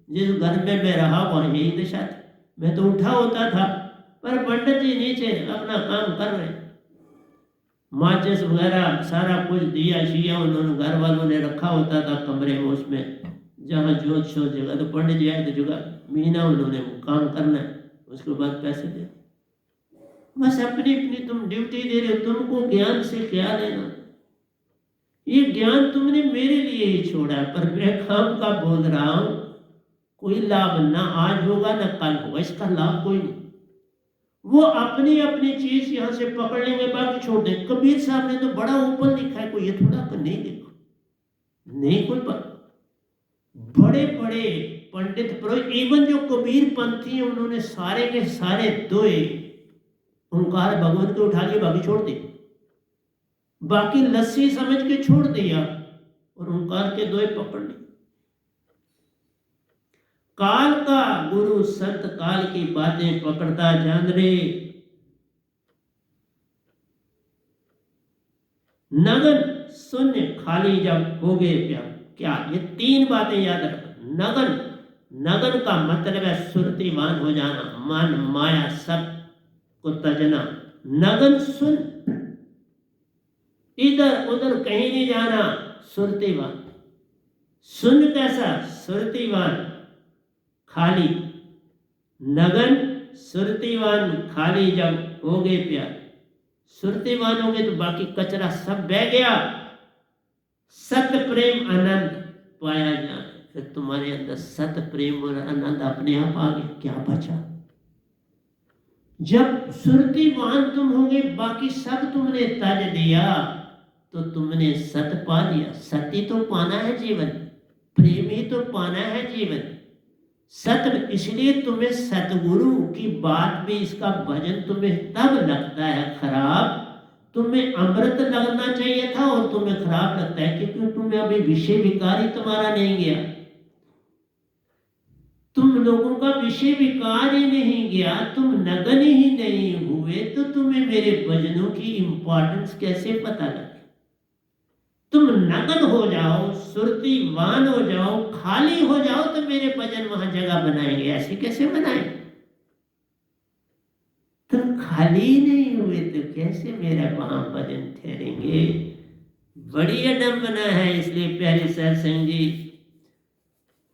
जिस घर में मैं रहा वहाँ यही दशा थी। मैं तो उठा होता था, पर पंडित जी नीचे अपना काम कर रहे, माचिस वगैरह सारा कुछ दिया शिया उन्होंने घर वालों ने रखा होता था कमरे में, उसमें जहाँ जोत शोत जगह, तो पंडित जी आए तो जगह महीना उन्होंने वो काम करना है, उसके बाद पैसे दे। बस अपनी अपनी तुम ड्यूटी दे रहे हो, तुमको ज्ञान से क्या लेना? ये ज्ञान तुमने मेरे लिए ही छोड़ा, पर मैं काम का बोल रहा हूं, कोई लाभ ना आज होगा ना कल होगा, इसका लाभ कोई नहीं। वो अपनी अपनी चीज यहां से पकड़ लेंगे, बाकी छोड़ दें। कबीर साहब ने तो बड़ा ऊपर लिखा है, कोई ये थोड़ा कर नहीं देखो, नहीं कोई बड़े बड़े पंडित पुरोहित, इवन जो कबीर पंथी है, उन्होंने सारे के सारे दोए ओंकार भगवान को उठा के बाकी छोड़ दी, बाकी लस्सी समझ के छोड़ दिया और ओंकार के दोए पकड़ ली। काल का गुरु संत काल की बातें पकड़ता जान रे, नगन शून्य खाली जब हो गए प्यार। क्या ये तीन बातें याद रखो। नगन, नगन का मतलब है सुरतिवान हो जाना, मन माया सब को तजना। नगन सुन, इधर उधर कहीं नहीं जाना, सुरतिवान। सुन कैसा? सुरतिवान, खाली। नगन सुरतिवान, खाली जब हो गए प्यार। सुरतिवान हो गए तो बाकी कचरा सब बह गया, सत्य प्रेम आनंद पाया जाए, फिर तुम्हारे अंदर सत्य प्रेम और आनंद अपने आप आ गया, क्या बचा? जब सुरतिवान तुम होगे, बाकी सब तुमने त्याज दिया, तो तुमने सत्य पा लिया। सत्य तो पाना है जीवन, प्रेम ही तो पाना है जीवन। सत्य, इसलिए तुम्हें सतगुरु की बात भी, इसका भजन तुम्हें तब लगता है खराब, तुम्हें अमृत लगना चाहिए था और तुम्हें खराब लगता है, क्योंकि तुम्हें अभी विषय विकार ही तुम्हारा नहीं गया। तुम लोगों का विषय विकार ही नहीं गया, तुम नगन ही नहीं हुए, तो तुम्हें मेरे भजनों की इंपॉर्टेंस कैसे पता लगे? तुम नगन हो जाओ, सुरतिवान हो जाओ, खाली हो जाओ, तो मेरे भजन वहां जगह बनाएंगे। ऐसे कैसे बनाएंगे? तुम खाली नहीं हुए तो कैसे मेरा वहां भजन ठहरेंगे? बड़ी अडम्बना है। इसलिए प्यारे सत्संग जी,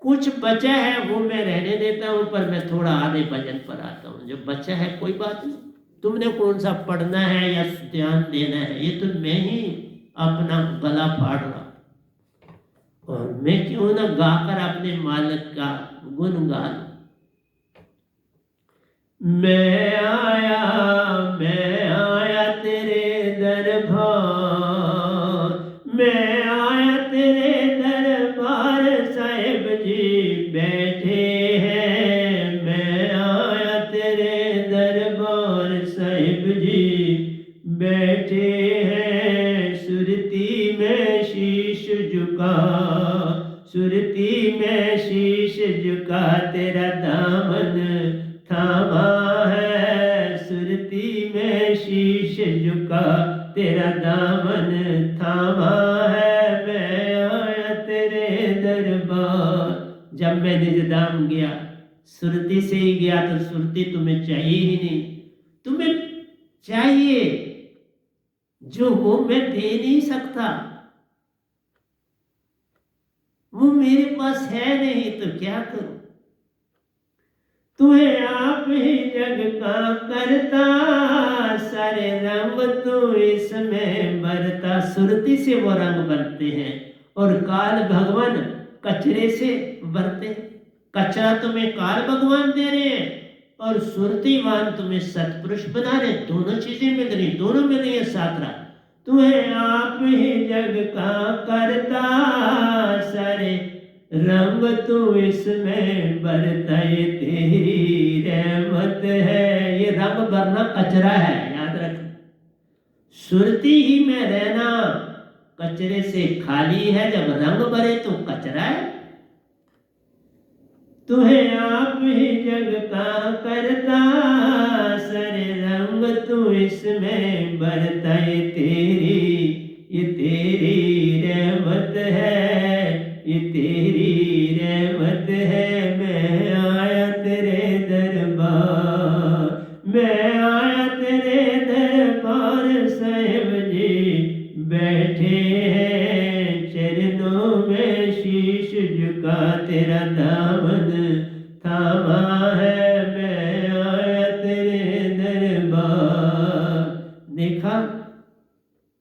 कुछ बचा है वो मैं रहने देता हूं, पर मैं थोड़ा आधे भजन पर आता हूं। जो बचा है कोई बात नहीं, तुमने कौन सा पढ़ना है या ध्यान देना है, ये तो मैं ही अपना गला फाड़ रहा, और मैं क्यों ना गाकर अपने मालिक का गुण गा लूं। मैं आया तेरे दरबार, मैं आया तेरे दरबार साहिब जी बैठे हैं, मैं आया तेरे दरबार साहिब जी बैठे हैं। सुरती में शीश झुका, सुरती में शीश झुका तेरा दामन थामा है, सुरती में शीश झुका तेरा दामन थामा है। मैं आया तेरे दरबार। जब मैं निजधाम गया, सुरती से ही गया, तो सुरती तुम्हें चाहिए ही नहीं। तुम्हें चाहिए जो वो मैं दे नहीं सकता, वो मेरे पास है नहीं, तो क्या करूं। तुम्हें आप ही जग का करता, सारे रंग तू इसमें भरता। सुरती से वो रंग बनते हैं और काल भगवान कचरे से भरते हैं। कचरा तुम्हें काल भगवान दे रहे हैं और सुरतीवान तुम्हें सतपुरुष बना रहे। दोनों चीजें मिल रही, दोनों मिल रही है साथ रात। तुम्हें आप ही जग का करता, सारे रंग तू इसमें बरता, ये तेरी रहमत है। ये रंग भरना कचरा है, याद रख। सुरती ही में रहना कचरे से खाली है, जब रंग भरे तो कचरा है। तुम्हें आप ही जग का करता, सारे रंग तू इसमें बरता, ये तेरी रहमत है, ये तेरी रहमत है। मैं आया तेरे दरबार, मैं आया तेरे दरबार साहिब जी बैठे हैं। चरणों में शीश झुका तेरा दामन थामा है। मैं आया तेरे दरबार। देखा,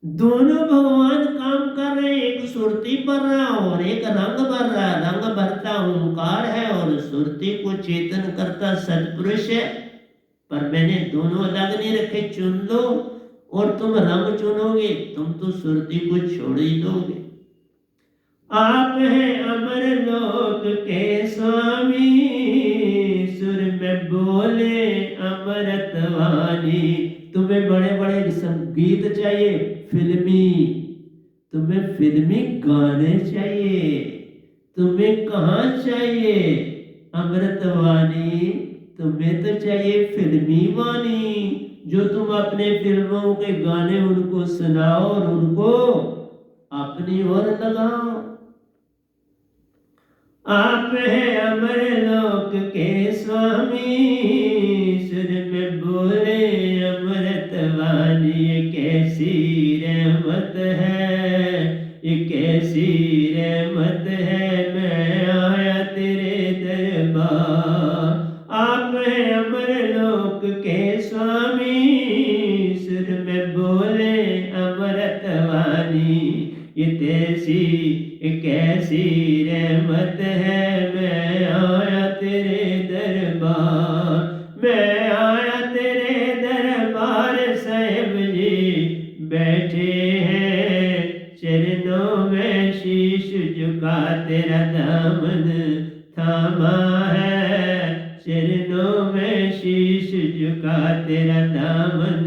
दोनों भगवान काम कर रहे हैं। एक सुरती भर रहा और एक रंग भर रहा। रंग भरता ओंकार है और सुरती को चेतन करता सतपुरुष है। पर मैंने दोनों अलग नहीं रखे। चुन लो और तुम रंग चुनोगे, तुम तो सुरती को छोड़ ही दोगे। आप हैं अमर लोक के स्वामी, सुर में बोले अमृत वाणी। तुम्हें बड़े बड़े संगीत चाहिए, फिल्मी, तुम्हें फिल्मी गाने चाहिए। तुम्हें कहाँ चाहिए अमृतवाणी, तुम्हें तो चाहिए फिल्मी वाणी। जो तुम अपने फिल्मों के गाने उनको सुनाओ और उनको अपनी ओर लगाओ। आप हैं अमर लोक के स्वामी, सुर में बोले अमृत वाणी। ये कैसी रहमत है, ये कैसी रहमत है। मैं आया तेरे दरबार। आप हैं अमर लोक के स्वामी, सुर में बोले अमृत वाणी। ये कैसी रहमत है। मैं आया तेरे दरबार, मैं आया तेरे दरबार साहिब जी बैठे हैं। चरणों में शीश झुका तेरा दामन थामा है। चरणों में शीश झुका तेरा दामन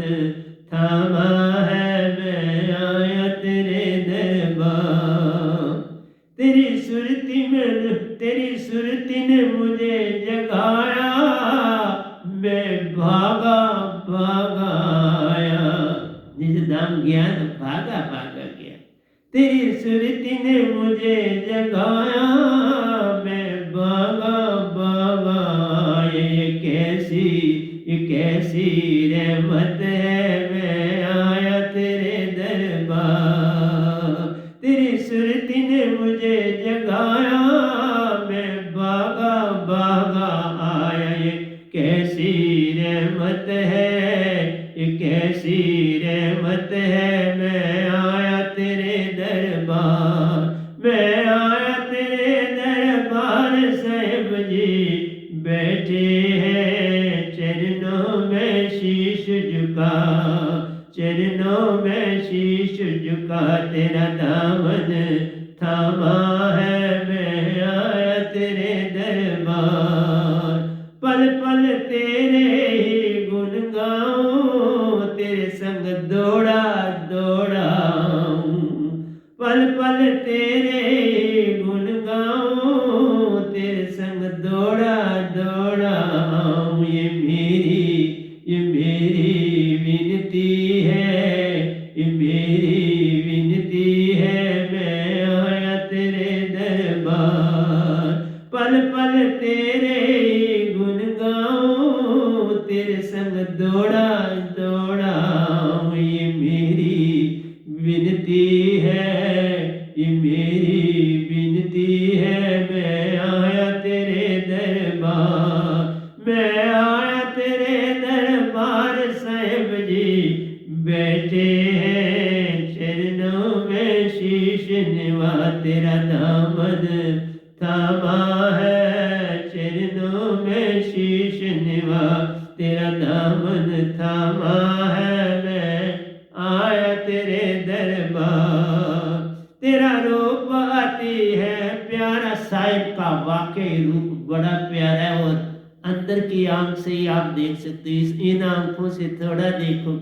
थामा है। मैं आया तेरे दरबार। तेरी सुरती ने मुझे जगाया, मैं भागा भागा आया। निजधाम गया तो भागा भागा गया। तेरी सुरती ने मुझे जगाया, मैं भागा भागा आया। ये कैसी रहमत है। मैं आया तेरे दरबार। तेरी सुरती ने मुझे जगाया, मैं भागा भागा आया। ये कैसी रहमत है, ये कैसी रहमत है। मैं आया तेरे दरबार, मैं आया तेरे दरबार साहिब जी बैठे हैं। चरणों तेरे दरबार, पल पल तेरे ही गुण गाऊं, तेरे संग दौड़ा दौड़ाऊं, पल पल तेरे ही गुण गाऊं, तेरे संग दौड़ा दौड़ाऊं। ये मेरी विनती है, ये मेरी विनती है, मैं आया तेरे दरबार, पल पल तेरे गुण गाऊं, तेरे संग दौड़ा दौड़ाऊं। ये मेरी विनती है, ये मेरी विनती है, मैं आया तेरे दरबार, मैं आया तेरे दरबार। साहिब जी बैठे हैं चरणों में शीश निवा, तेरा दामन थामा है चरणों में शीश निवा, तेरा दामन थामा है, मैं आया तेरे दरबार। तेरा रूप आती है प्यारा, साहिब का वाकई रूप बड़ा प्यारा है, और अंदर की आंख से ही आप देख सकते हो, इन आंखों से थोड़ा देखो,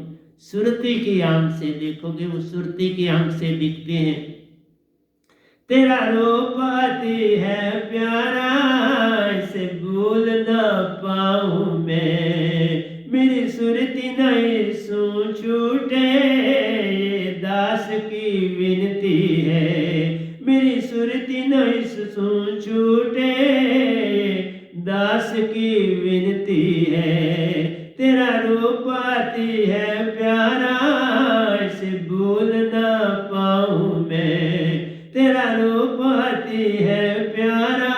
सुरती की आंख से देखोगे, वो सुरती की आंख से दिखते हैं। तेरा रूप आती है प्यारा, इसे भूल ना पाऊं मैं, मेरी सुरती नहीं सू छूटे, ये दास की विनती है, मेरी सुरती नहीं सू छूटे, दास की विनती है। तेरा रूप आती है प्यारा, इसे भूल ना पाऊं मैं, तेरा रूप आती है प्यारा,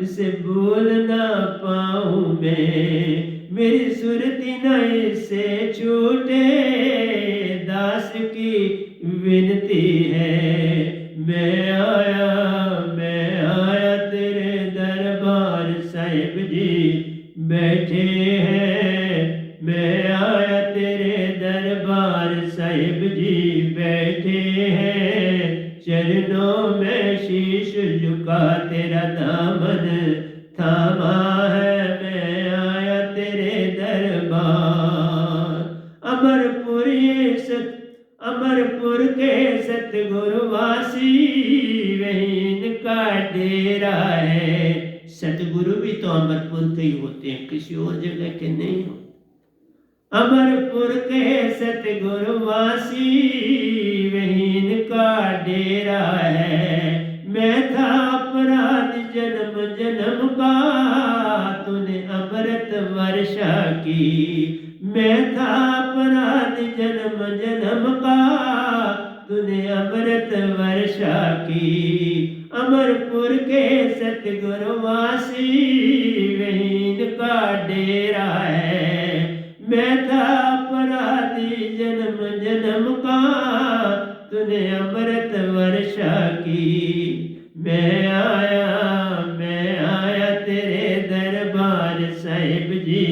इसे भूल ना पाऊं मैं, मेरी सुरती नहीं से छूटे, दास की विनती है। मैं आया तेरे दरबार, साहिब जी बैठे हैं, मैं आया तेरे दरबार, साहिब जी बैठे हैं चरणों में शीश झुका, तेरा दामन थामा है, मैं आया तेरे दरबार। अमरपुर के सतगुरुवासी, वहीं इनका डेरा है, सतगुरु भी तो अमरपुर के ही होते हैं, किसी और जगह के नहीं होते। अमरपुर के सतगुरुवासी, वहीं इनका डेरा है, मैं था अपराध जन्म जन्म का, तूने अमृत वर्षा की, मैं था अपराध जन्म जन्म का, तूने अमृत वर्षा की। अमरपुर के सतगुरुवासी, वहीं इनका डेरा है, मैं था अपराधी जन्म जन्म का, तूने अमृत वर्षा की। मैं आया तेरे दरबार, साहिब जी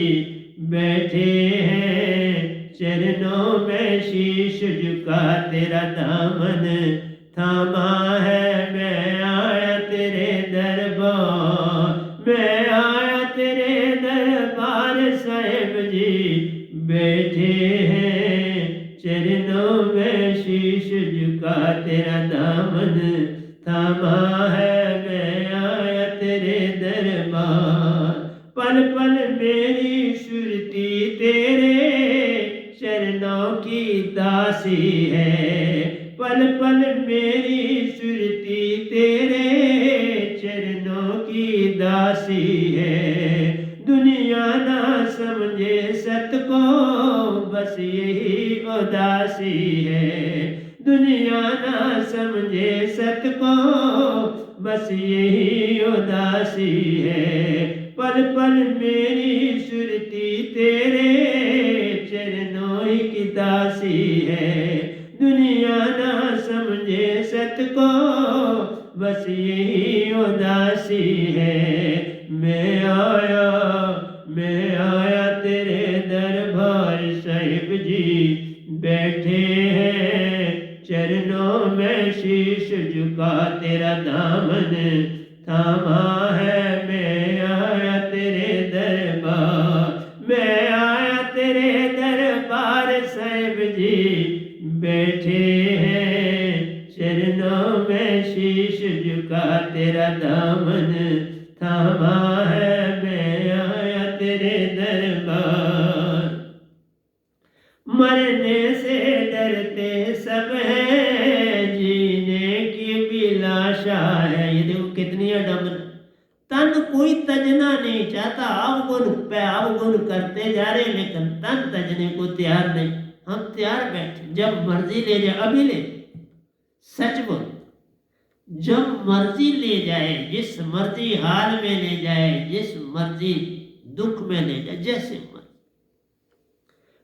बैठे हैं चरणों में शीश झुका, तेरा दामन थामा है, मैं आया तेरे दरबार, मैं आया तेरे दरबार, साहिब जी बैठे हैं चरणों में शीश झुका, तेरा दामन थामा है, मैं आया तेरे दरबार। पल पल मेरी सुरती तेरे चरणों की दासी है, पल पल मेरी सुरती तेरे चरणों की दासी है। दुनिया ना समझे सत को, बस यही उदासी है, दुनिया ना समझे सत को, बस यही उदासी है। पल पल मेरी सुरती तेरे चरणों की दासी है, दुनिया ना समझे सत को, बस यही उदासी है। मैं आया तेरे दरबार, साहिब जी बैठे हैं चरणों में शीश झुका, तेरा दामन थामा दामन थामा है, मैं आया तेरे दरबार। मरने से डरते सब हैं, जीने की भी लाशा है। ये देखो कितनी अडम्बना। तन कोई तजना नहीं चाहता, अवगुण पे अवगुण करते जा रहे, लेकिन तन तजने को तैयार नहीं। हम तैयार बैठे, जब मर्जी ले जाए, अभी ले, सच बोल, जब मर्जी ले जाए, जिस मर्जी हाल में ले जाए, जिस मर्जी दुख में ले जाए, जैसे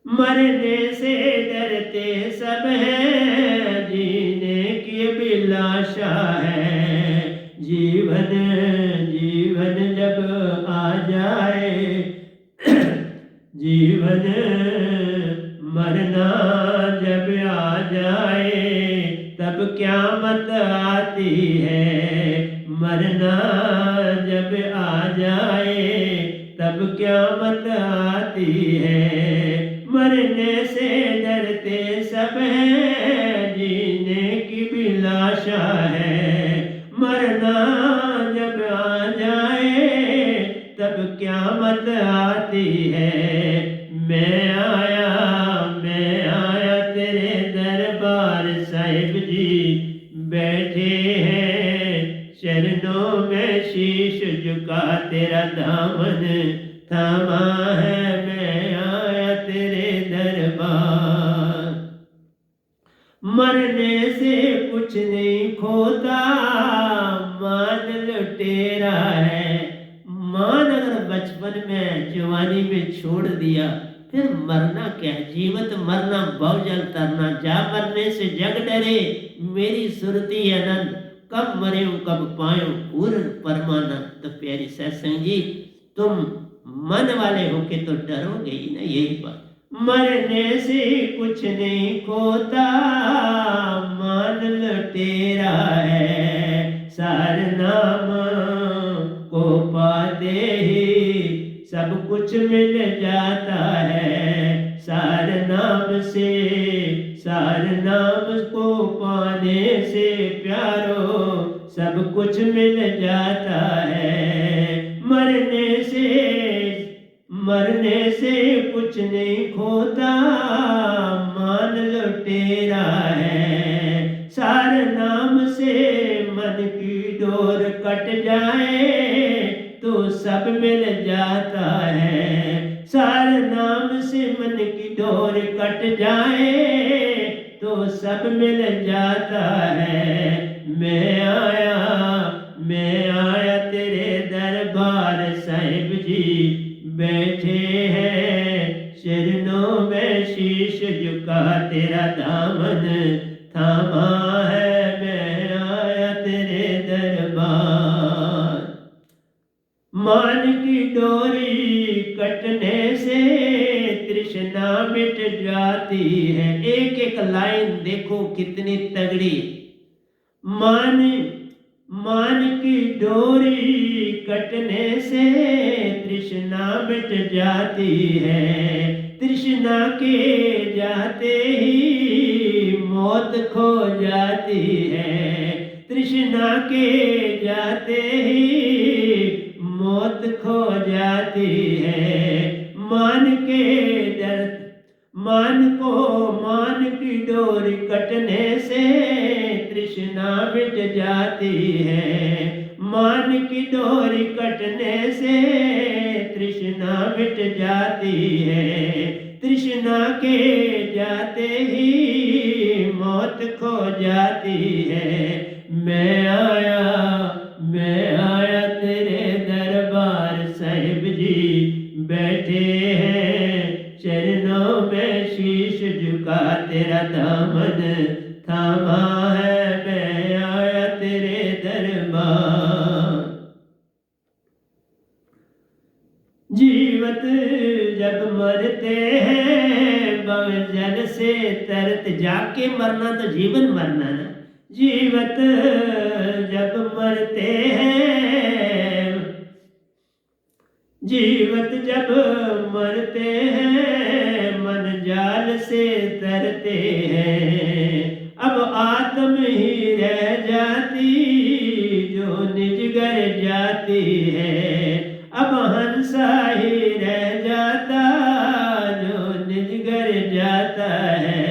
मरने से डरते सब हैं, जीने की भी लाशा है। जीवन जीवन जब आ जाए, जीवन मरना जब आ जाए, तब क़यामत आती है। मरना जब आ जाए, तब क़यामत आती है। मरने से डरते सब हैं, जीने की भी लाशा है। मरना जब आ जाए, तब क़यामत आती है। मैं आया तेरे दरबार, साहिब जी बैठे हैं चरणों में, शीश झुका तेरा दामन थामा है, मैं आया तेरे दरबार। मरने से कुछ नहीं खोता, मान लुटेरा है। मान अगर बचपन में जवानी में छोड़ दिया, फिर मरना क्या है? जीवत मरना बहुजल तरना, जा मरने से जग डरे, मेरी सुरती अनंत, कब मरे कब पायो पूर्ण परमानंद। तो प्यारी सत्संग जी, तुम मन वाले होके तो डरोगे ही ना, यही बात। मरने से कुछ नहीं खोता, मान लुटेरा है। सार नाम को पाते ही सब कुछ मिल जाता है। सार नाम से, सार नाम को पाने से प्यारो सब कुछ मिल जाता है। मरने से कुछ नहीं खोता, मान लुटेरा है। सार नाम से मन की डोर कट जाए, तो सब मिल जाता है। सार नाम से मन की डोर कट जाए, तो सब मिल जाता है। मैं आया तेरे दरबार, साहिब जी बैठे हैं चरणों में, शीश झुका तेरा दामन थामा है, मैं आया तेरे दरबार। मान की डोरी कटने से तृष्णा मिट जाती है। एक एक लाइन देखो कितनी तगड़ी। मान की डोरी कटने से तृष्णा मिट जाती है। तृष्णा के जाते ही मौत खो जाती है। तृष्णा के जाते ही मौत खो जाती है। मान की डोरी कटने से तृष्णा मिट जाती है। मान की डोरी कटने से तृष्णा मिट जाती है। तृष्णा के जाते ही मौत खो जाती है। मैं आया तेरे दरबार, साहिब जी बैठे हैं चरणों में, शीश झुका तेरा दामन थामा है, मैं आया तेरे दरबार। जीवत जब मरते हैं बहुजल से तरत, जाके मरना तो जीवन मरना ना। जीवत जब मरते हैं, जीवत जब मरते हैं, मन जाल से तरते हैं। अब आत्म ही रह जाती, जो निज घर जाती है। अब हंसा ही रह जाता जो निज घर जाता है।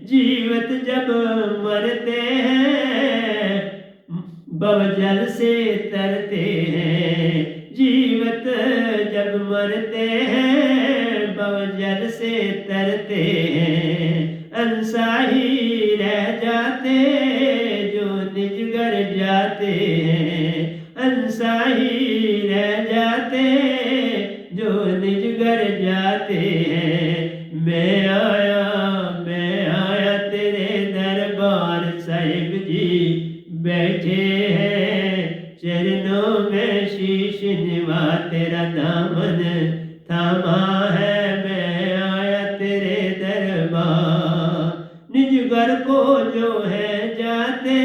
जीवित जब मरते हैं भवजल से तरते हैं। जीवित जब मरते हैं भवजल से तरते हैं। अंसा ही रह जाते जो निज घर जाते हैं। अंसा ही रह जाते जो निज घर जाते हैं। मैं आया तेरे दरबार साहिब जी बैठे हैं चरणों में शीश निभा तेरा दामन थामा है। मैं आया तेरे दरबार निज घर को जो है जाते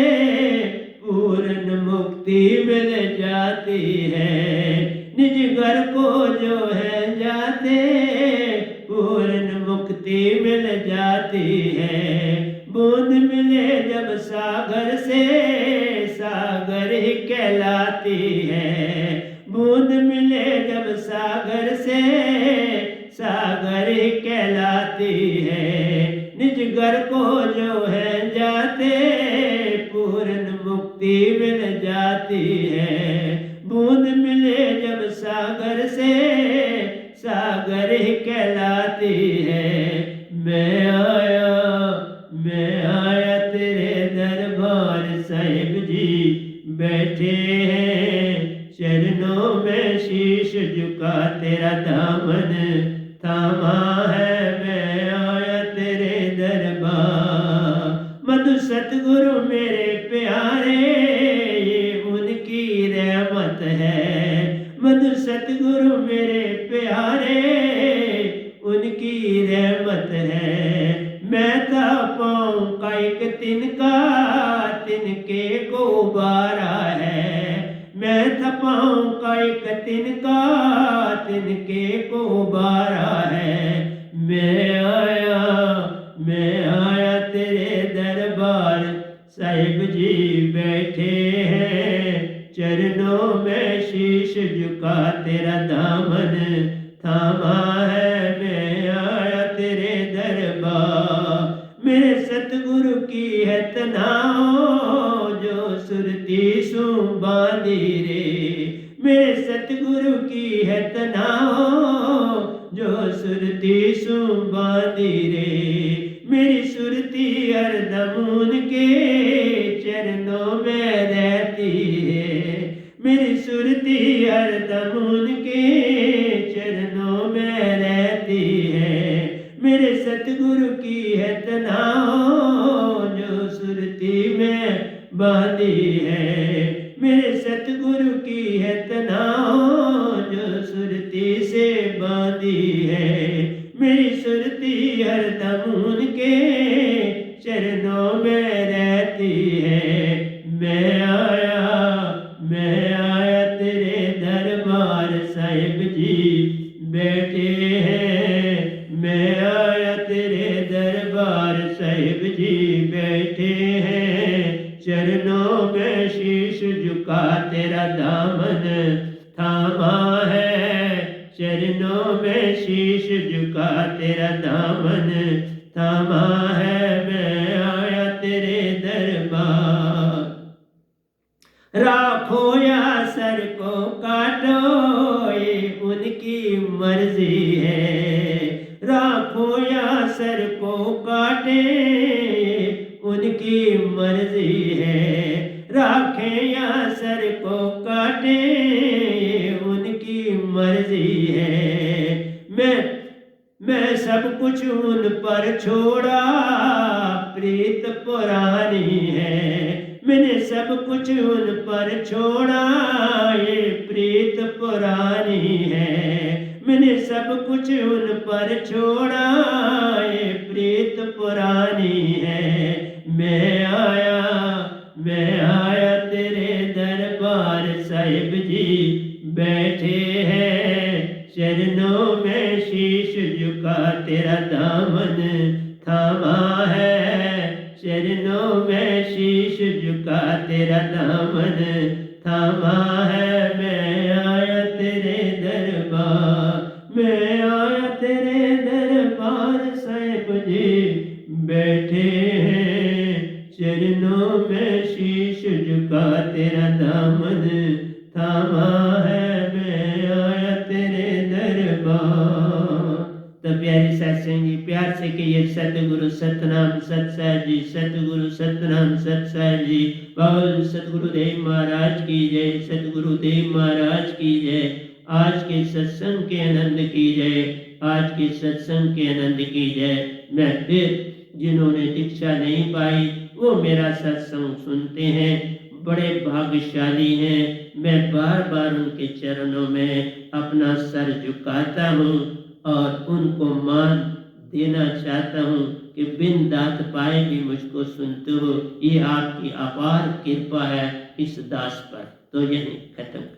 पूर्ण मुक्ति मिल जाती है। निज घर को जो है जाते पूर्ण मुक्ति मिल जाती है। बूंद मिले जब सागर से सागर ही कहलाती है। बूंद मिले जब सागर से सागर ही कहलाती है। निज घर को जो है जाते पूर्ण मुक्ति मिल जाती है। बूंद मिले जब सागर से सागर ही कहलाती है। मैं आया तेरे दरबार साहिब जी बैठे हैं चरणों में शीश झुका तेरा दामन थामा है। मैं आया तेरे दरबार मधु सतगुरु मेरे प्यारे ये उनकी रहमत है। मधु सतगुरु मेरे प्यारे उनकी रहमत है। मैं था पाऊँ का एक तिनका तिनके को बारा है। मैं था पाऊँ का एक तिनका तिनके को बारा है। मैं आया तेरे दरबार साहिब जी बैठे हैं चरणों में शीश झुका तेरा दामन थामा है। मैं आया तेरे दरबार मेरे सतगुरु की है तनाओ जो सुरती सु बांधी रे। मेरे सतगुरु की है तनाओ जो सुरती सु बांधी रे। मेरी सुरती हरदम उनके चरणों में रहती है। मेरी सुरती हरदम उनके चरणों में रहती है। मेरे सतगुरु की है तनाओ जो सुरती में बांधी है। मेरे सतगुरु की है तनाओ जो सुरती से बांधी है। मेरी सुरती हरदम उनके चरणों में रहती है। मैं आया तेरे दरबार साहिब जी बैठे हैं। मैं आया तेरे दरबार साहिब जी बैठे हैं चरणों में शीश झुका तेरा दामन थामा है। चरणों में शीश झुका तेरा दामन थामा है। मैं आया तेरे दरबार राखो या सर को काटो ये उनकी मर्जी है। राखो या सर को काटे उनकी मर्जी है। राखे या सर को काटे उनकी मर्जी है। मैं सब कुछ उन पर छोड़ा प्रीत पुरानी है। मैंने सब कुछ उन पर छोड़ा ये प्रीत पुरानी है। मैंने सब कुछ उन पर छोड़ा ये प्रीत पुरानी है। मैं आया तेरे दरबार साहिब जी बैठे हैं चरणों में शीश झुका तेरा दामन थामा है। चरणों में शीश झुका तेरा दामन थामा है। आवा है, मैं आया तेरे दरबार। तो प्यारी सत्संग जी प्यार से कहिए सतगुरु सतनाम सतसाहिब जी, सतगुरु सतनाम सतसाहिब जी। बोल सतगुरुदेव महाराज की जय, सतगुरुदेव महाराज की जय। आज के सत्संग के आनंद की जय, आज के सत्संग के आनंद की जय। मैं फिर जिन्होंने दीक्षा नहीं पाई वो मेरा सत्संग सुनते हैं, बड़े भाग्यशाली हैं। मैं बार बार उनके चरणों में अपना सर झुकाता हूँ और उनको मान देना चाहता हूँ कि बिन दात पाए भी मुझको सुनते हो। ये आपकी अपार कृपा है इस दास पर। तो यही खत्म कर।